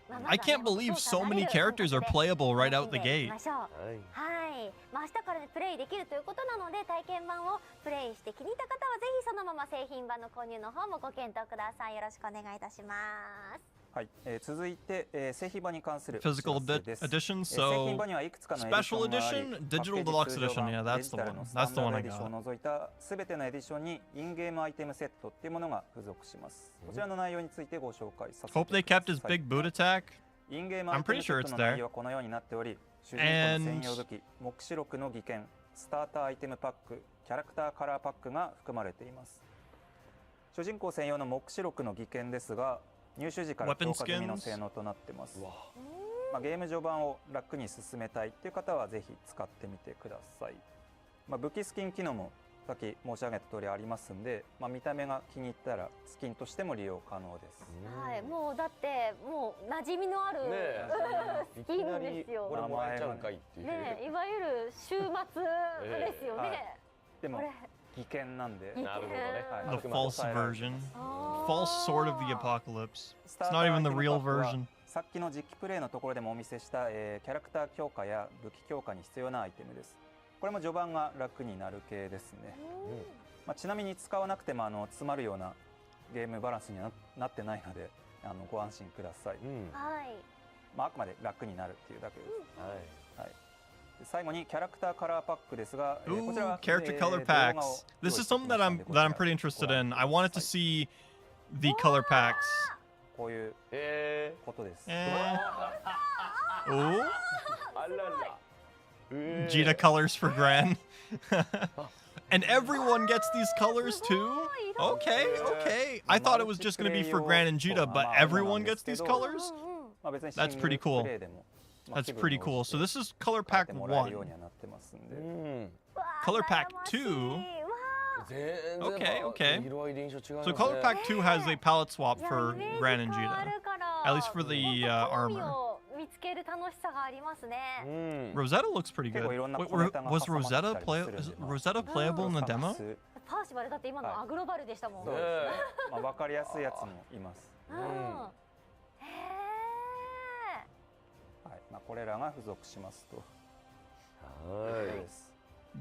まあまだ I ね can't believe so many characters are playable right out the gate. 楽しんでいきましょう。はい。まあ明日からねプレイできるということなので、体験版をプレイして気に入った方はぜひそのまま製品版の購入の方もご検討ください。よろしくお願いいたします。はい、続いて、製品版に関する Physical お知らせです。 edition, 製 so 品版にはいくつかのエディショ special ンがあり、 edition, digital パッ deluxe ケージ通常 edition. 版 Yeah, デ that's ジ the タル one. のス That's タ the ンダ one ード I エディションを got. 除いたすべてのエディションにインゲームアイテムセットっていうものが付属します。こちらの内容についてご紹介させてくだ Hope they さ kept his い。 big boot attack. インゲームアイ I'm テム pretty セ sure ッ it's トの内 there. 容はこのようになっており、主人公の専用武器、目視録の技研、スターターアイテムパック、キャラクターカラーパックが含まれています。主人公専用の目視録の技研ですが、入手時から強化済みの性能となっています。ゲーム序盤を楽に進めたいという方はぜひ使ってみてください。武器スキン機能もさっき申し上げた通りありますんで、見た目が気に入ったらスキンとしても利用可能です。はい、もうだってもう馴染みのある、スキンですよ。これもらえちゃうんかいっていう。ね、いわゆる週末ですよね。でも技研なんで。なるほどね。The false version. False sword of the apocalypse. It's not even the real version. さっきの実機プレイのところでもお見せした、キャラクター強化や武器強化に必要なアイテムです。これも序盤が楽になる系ですね。ちなみに使わなくても詰まるようなゲームバランスになってないのでご安心ください。はい。あくまで楽になるっていうだけです。はい。最後にキャラクターカラーパックですが、こちらは character color packs. This is something that I'm pretty interested in. I wanted to see the color packs. こういうことです。Oh. Jita colors for Gran. And everyone gets these colors too? Okay, okay. I thought it was just going to be for Gran and Jita, but everyone gets these colors? That's pretty cool. That's pretty cool. So this is color pack 1. Color pack 2. Okay, okay. So color pack 2 has a palette swap for Gran and Jita. At least for the armor. Rosetta looks pretty good. Wait, was Rosetta playable in the demo? パーシバルだって今のアグロバルでしたもん。わかりやすいやつもいます。これらが付属しますと。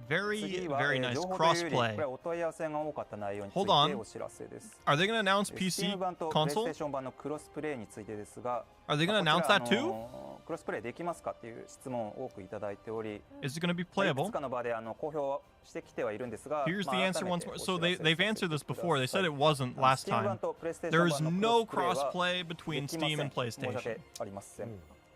Very, very nice crossplay. Hold on. Are they going to announce PC console? Are they going to announce that too? Is it going to be playable? Here's the answer once more. So they've answered this before. They said it wasn't last time. There is no crossplay between Steam and PlayStation.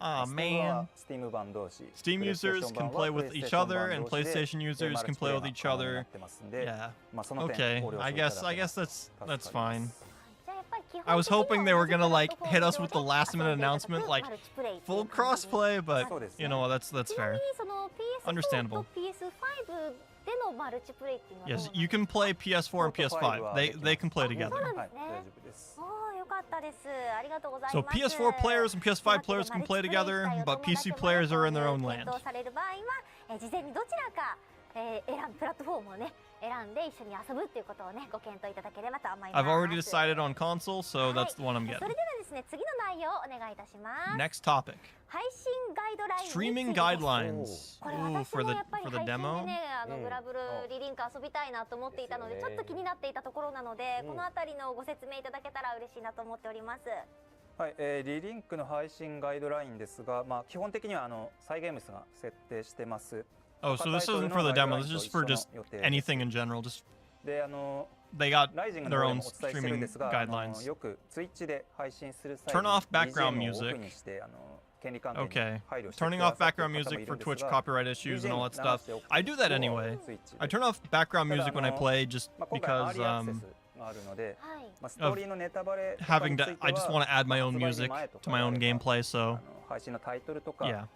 Aw, man. Steam users can play with each other, and PlayStation users can play with each other. Yeah. Okay. I guess that's fine. I was hoping they were gonna like hit us with the last minute announcement, like full crossplay, but you know that's fair. Understandable. Yes, you can play PS4 and PS5. They can play together. So PS4 players and PS5 players can play together, but PC players are in their own land. I've already decided on console, so that's the one I'm getting. Next topic. Streaming guidelines. Ooh, for the demo. グラブルリリンク遊びたいなと思っていたので、ちょっと気になっていたところなので、このあたりのご説明いただけたら嬉しいなと思っております。はい、リリンクの配信ガイドラインですが、基本的にはサイゲームスが設定してます。Oh, so this isn't for the demo. This is for just anything in general. Just they got their own streaming guidelines. Turn off background music. Okay. Turning off background music for Twitch copyright issues and all that stuff. I do that anyway. I turn off background music when I play just because of having to. I just want to add my own music to my own gameplay. So yeah.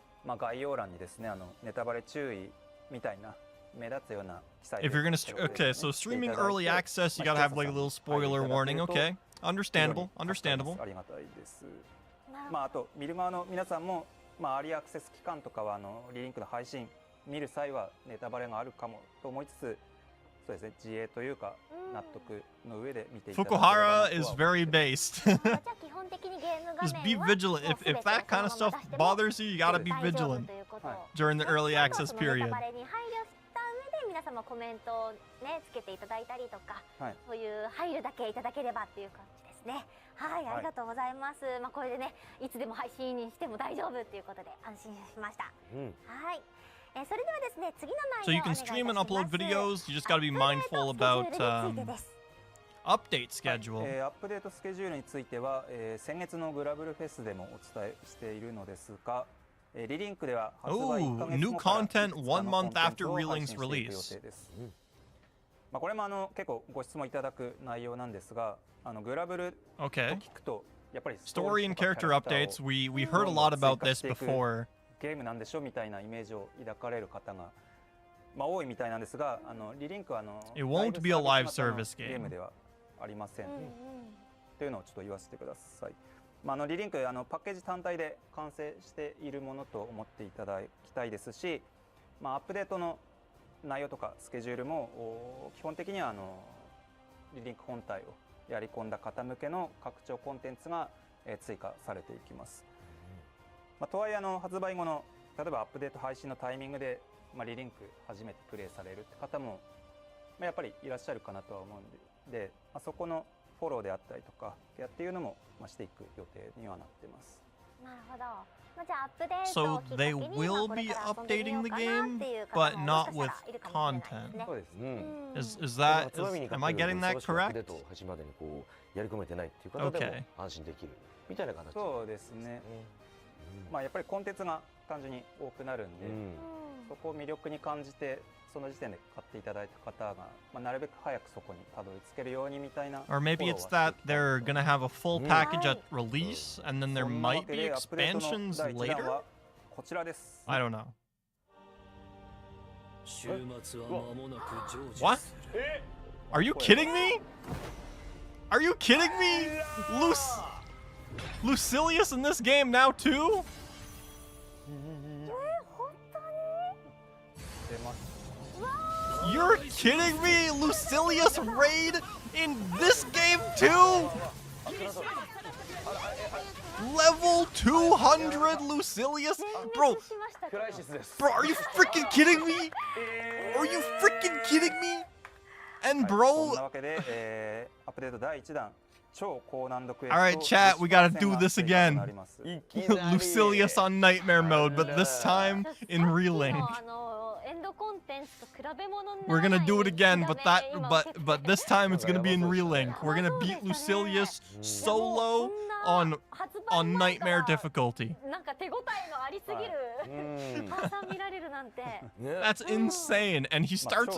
If you're gonna okay, so streaming early access, you gotta have like a little spoiler warning. Okay, understandable. あと見る側の皆さんもアーリーアクセス期間とかはリリンクの配信見る際はネタバレがあるかもと思いつつ、そうですね、自衛というか納得の上で見ていただければ。Fukuhara is very based. Just be vigilant. If that kind of stuff bothers you, you gotta be vigilant during the early access period. 様コメントをねつけていただいたりとか、はい、そういう配慮だけいただければっていう感じですね。はい、ありがとうございます。まあこれでねいつでも配信にしても大丈夫っていうことで安心しました。はい。それではですね次の内 So 容 you をお願 can いいたし stream ま and す。 upload videos. You just got to be mindful about update schedule. アップデートスケジュールについては、先月のグラブルフェスでもお伝えしているのですが、リリンクでは発売1ヶ月 new 後から content 1 month after Relink's 配信していく予定です。まあこれも結構ご質問いただく内容なんですが、グラブルと聞くとやっぱり Story and character updates. We heard a lot about this before. ゲームなんでしょみたいなイメージを抱かれる方が多いみたいなんですが、リリンクはIt won't be a live service ゲーム game. ではありません。というのをちょっと言わせてください。リリンクパッケージ単体で完成しているものと思っていただきたいですし、アップデートの内容とかスケジュールも基本的にはリリンク本体をやり込んだ方向けの拡張コンテンツが追加されていきます。とはいえ発売後の例えばアップデート配信のタイミングで、リリンク初めてプレイされるって方も、やっぱりいらっしゃるかなとは思うんで、そこのフォローであったりとかっていうのもしていく予定にはなってます。なるほど。じゃあアップデート So をきっかけ they に will これ be から遊んでみよ updating う the かな game, っていう方 but も not もし with かしたらいるかもしれないですね。そうですね。Is that 発売日に am I getting that アップデ correct? ート配信までにやり込めてないっていう方でも Okay. 安心できるみたいな形。そうですね。やっぱりコンテンツが単純に多くなるんで、そこを魅力に感じてその時点で買っていただいた方が、なるべく早くそこにたどり着けるようにみたいな。 Or maybe it's that they're gonna have a full package at release, and then there might be expansions later. こちらです。 I don't know. What? Are you kidding me? Are you kidding me? Lucilius in this game now too? 本当に？出ます。You're kidding me? Lucilius raid in this game too? Level 200 Lucilius? Bro, are you freaking kidding me? Are you freaking kidding me? And そん bro, なわけで、アップデート第1弾超高難度クエスト Alright, chat, we gotta do this 追加と again. なります。 Lucilius on Nightmare mode, but this time in Relink. エンドコンテンツと比べ物にな We're らない gonna do it again, but ダメ今 but this time it's gonna be in Relink. We're gonna beat Lucilius solo on 発売 on 前から Nightmare difficulty. なんか手応えのありすぎるパーサー見られるなんて That's insane. And he starts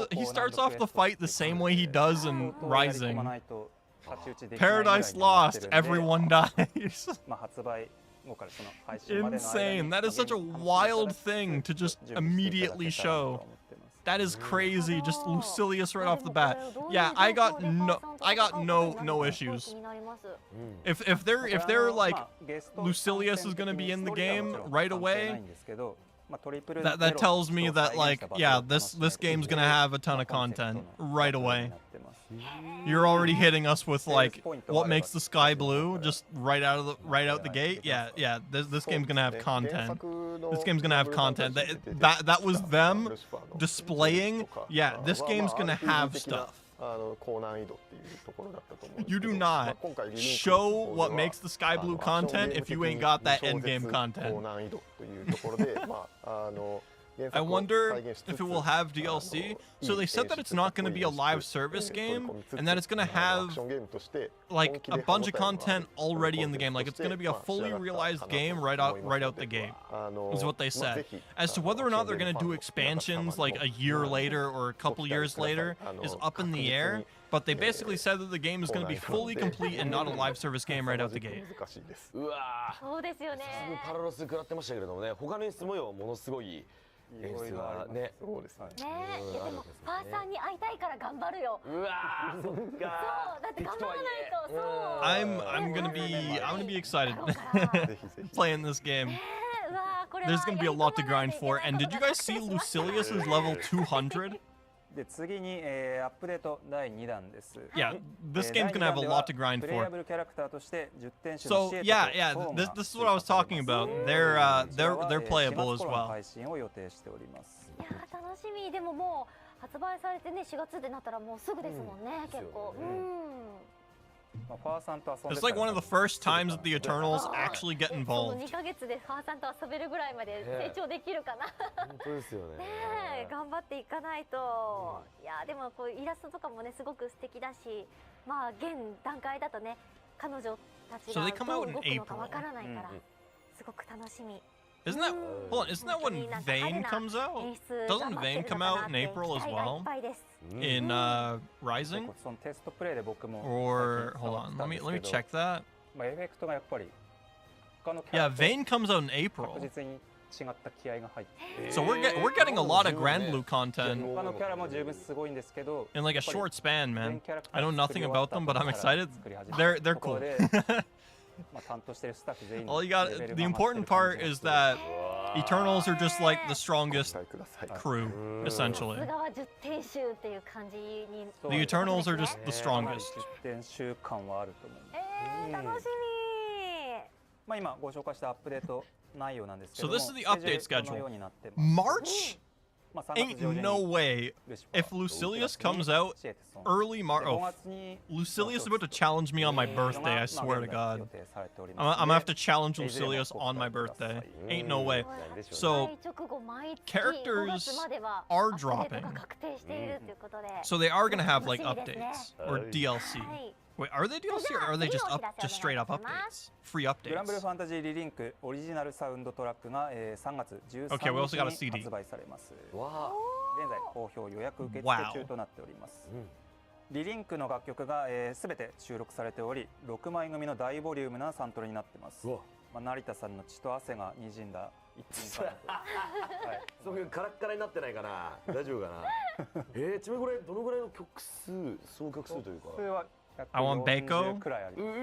off the fight the same way he does in 本当はやり込 Rising. まないと太刀打ちできないぐらいに Paradise なってる Lost, んで everyone dies. 発売後からその配信までの間に Insane. That is such a wild thing to just immediately show. That is crazy. Just Lucilius right off the bat. Yeah, I got no issues. If they're like Lucilius is gonna be in the game right away, that tells me that like yeah, this game's gonna have a ton of content right away. You're already hitting us with like what makes the sky blue just right out the gate. Yeah. This game's gonna have content. This game's gonna have content. That was them displaying. Yeah, this game's gonna have stuff. You do not show what makes the sky blue content if you ain't got that endgame content. I wonder if it will have DLC. So they said that it's not going to be a live service game, and that it's going to have like a bunch of content already in the game. Like it's going to be a fully realized game right out the gate, is what they said. As to whether or not they're going to do expansions like a year later or a couple years later is up in the air. But they basically said that the game is going to be fully complete and not a live service game right out the gate. うわそうですよね。パラロス食らってましたけれどもね、他の演出模様ものすごい演出がね。そうですね。ねえ、いやでもパーサーに会いたいから頑張るよ。うわー、そっか。そうだって頑張らないと。そう。I'm gonna be excited playing this game. うわこれは There's gonna be a lot to grind for. And did you guys see Lucilius's level 200? で次にアップデート第2弾です。 Yeah, this game's gonna have a lot to grind プレイ for. ヤブルキャラクターとして10点種の So yeah, this is what I was talking about. They're playable as well. 配信を予定しております。いや楽しみ。でももう発売されてね4月でなったらもうすぐですもんね、結構。It's like one of the first times that the Eternals actually get その involved. 2ヶ月でファーさんと遊べるぐらいまで成長できるかな。本当ですよね。ねえ、頑張っていかないと。いやでもこうイラストとかもねすごく素敵だし、まあ現段階だとね彼女たち So が they come ど out う in 動くのか April. わからないからすごく楽しみ。 Isn't that hold on? Isn't that when Vayne comes out? Doesn't Vayne come out in April as well? In Rising? そのテストプレイで僕も Or hold on, let me check that. まあエフェクトがやっぱり他のキャ Yeah, ラと Vayne comes out in 確 April. 実に違った気合が入って So we're getting a lot of Granblue content 他のキャラも十分すごいんですけど in like a short span, メイ man. ンキャラクタ I ー know nothing about them, but I'm excited. 作り始めた They're とこ cool. ろでまあ担当してるスタッフ全員 All you got, レベル the が上がって important る感 part じが is する that Eternals are just like the strongest お答えください crew, essentially. さすがは10点集っていう感じに。 The Eternals are just the かなり strongest. 実験習慣はあると思う楽しみ。まあ今ご紹介したアップデート内容なんですけ So ども this is the update スケジュールこの schedule. ようになってます March? まあ3月 Ain't 上旬に no way. ルシファー If Lucilius comes out シエテソン early March. で5 Oh, 月に Lucilius is about to challenge me on my birthday, I swear to God. I'm gonna have to challenge Lucilius on my birthday. Ain't no way. So, characters are dropping. So they are gonna have like updates or DLC. Wait, are they DLC or are they just straight up updates? Free グランブル updates. ファンタジーリリンクオリジナルサウンドトラックが3月13 Okay, we also got a 日 CD. に発売されますわ現在好評予約受付中となっておりますリリンクの楽曲がすべて収録されており6枚組の大ボリュームなサントラになってますうわまあ、成田さんの血と汗が滲んだ一品かなと、はい、そういうカラッカラになってないかな大丈夫かなちなみにこれどのぐらいの曲数総曲数というかそれは I want Bako くらいありうますわ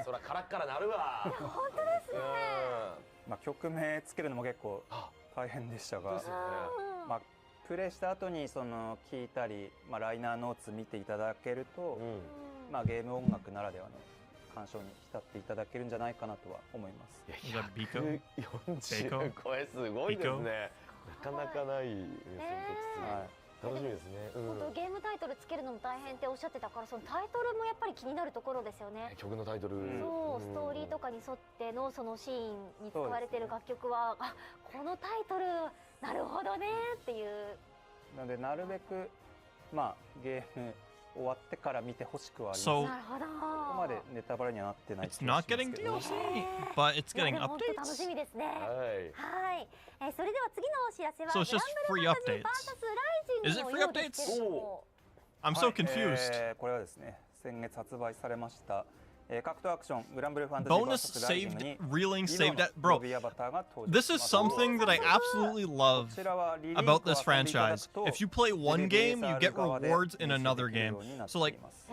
そらカラッカラなるわ本当ですねまあ、曲名つけるのも結構大変でしたが、まあ、プレイした後にその聞いたり、まあ、ライナーノーツ見ていただけると、まあ、ゲーム音楽ならではの鑑賞に浸っていただけるんじゃないかなとは思います。Is that Biko? 40これすごいですね。なかなかないですね。楽しみですね。本当ゲームタイトルつけるのも大変っておっしゃってたからそのタイトルもやっぱり気になるところですよね。曲のタイトル。そうストーリーとかに沿ってのそのシーンに使われている楽曲はあこのタイトルなるほどねっていう。なのでなるべくまあゲーム終わってから見てほしくはあります。So なるほど。ここまでネタバレにはなってない。 it's not getting DLC, but it's getting 本当楽し updates. みですね。はい。はい。それでは次のお知らせは So it's just free updates. Is it free updates? I'm so confused. これはですね、先月発売されました。格闘アクショングランブルファンタジー Bonus ライジング saved に Relink saved at ロ bro. ビーアバターが登場 This しま is す。 something that I absolutely love こちらはリリンク about を this 遊んでいただく franchise. と If you play one game, you get 側で rewards in 認識 another できる game. ようになって So い like ます。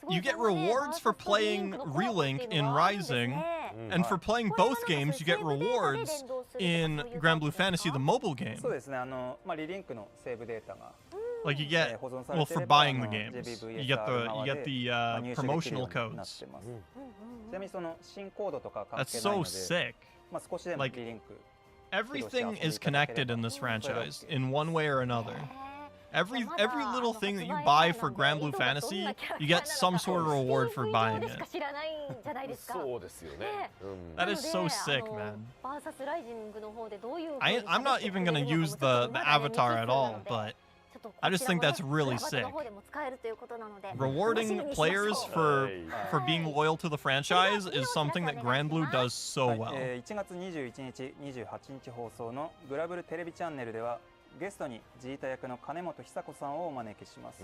you get rewards for playing Relink in Rising, and for playing both games, you get rewards in Granblue Fantasy, the mobile game. そうですね。まあリリンクのセーブデータが Like you get, 保存さ well, れてい for れば buying the games, you get the 入手できるよ promotional うになって codes. ます。ちなみにその新コードとか関 That's 係ない so ので、 sick. まあ少しでも Like リリンク Everything is connected in this franchise in one way or another. Every little thing that you buy for Granblue Fantasy, you get some sort of reward for buying it. そうですよね。That is so sick, man. バーサスライジングの方でどういう I'm not even gonna use the avatar at all, but I just think that's really sick. Rewarding players for being loyal to the franchise is something that Granblue does so well. 1月21日、28日放送のグラブルテレビチャンネルではゲストにジータ役の金本久子さんをお招きします。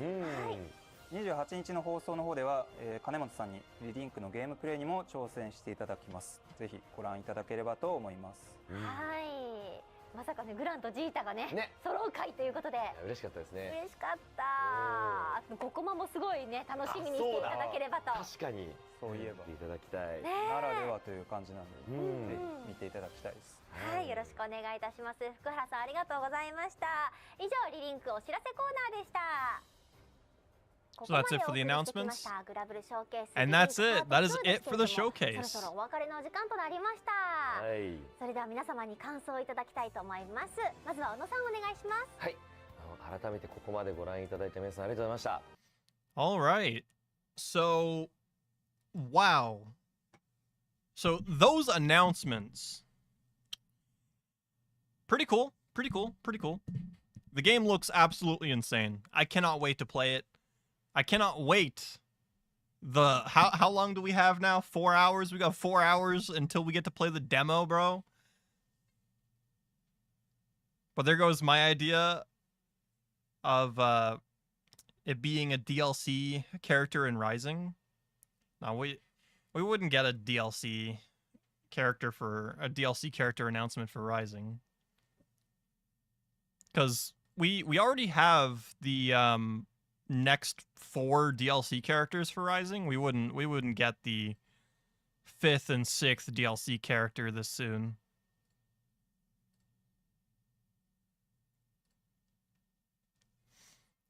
28日の放送の方では、金本さんにリリンクのゲームプレイにも挑戦していただきます。ぜひご覧いただければと思います。はい。まさかねグランとジータがね揃う会ということで嬉しかったですね。嬉しかった。5コマもすごいね楽しみにしていただければと。確かにそういえばいただきたい。ならではという感じなので、ぜひ見ていただきたいです。はい、よろしくお願いいたします。福原さんありがとうございました。以上リリンクお知らせコーナーでした。So that's it for the announcements. And that's it. That is it for the showcase. そろそろお別れの時間となりました。はい。それでは皆様に感想をいただきたいと思います。まずは小野さんお願いします。はい。改めてここまでご覧いただいた皆さんありがとうございました。 All right. So, wow. So those announcements, pretty cool, pretty cool, pretty cool. The game looks absolutely insane. I cannot wait to play it. I cannot wait. How long do we have now? 4 hours? We got 4 hours until we get to play the demo, bro. But there goes my idea of it being a DLC character in Rising. Now we wouldn't get a DLC character announcement for Rising, because we already have the next 4 DLC characters for Rising. We wouldn't get the 5th and 6th DLC character this soon.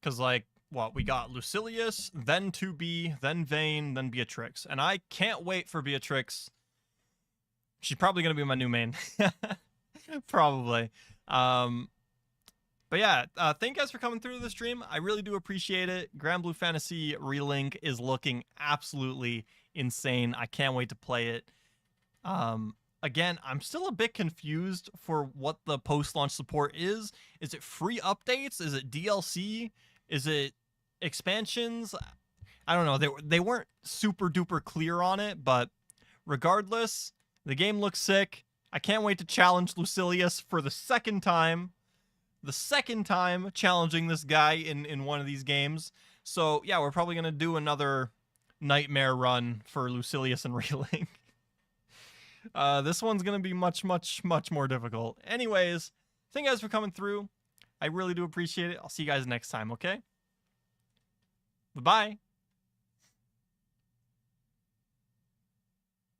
Because, like, what, we got Lucilius, then 2B, then Vayne, then Beatrix. And I can't wait for Beatrix. She's probably going to be my new main. Probably. But yeah, thank you guys for coming through the stream. I really do appreciate it. Granblue Fantasy Relink is looking absolutely insane. I can't wait to play it. Again, I'm still a bit confused for what the post-launch support is. Is it free updates? Is it DLC? Is it expansions? I don't know. They weren't super duper clear on it, but regardless, the game looks sick. I can't wait to challenge Lucilius for the second time. The second time challenging this guy in one of these games. So yeah, we're probably gonna do another nightmare run for Lucilius and Relink. This one's gonna be much more difficult. Anyways, thank you guys for coming through. I really do appreciate it. I'll see you guys next time, okay? Bye-bye.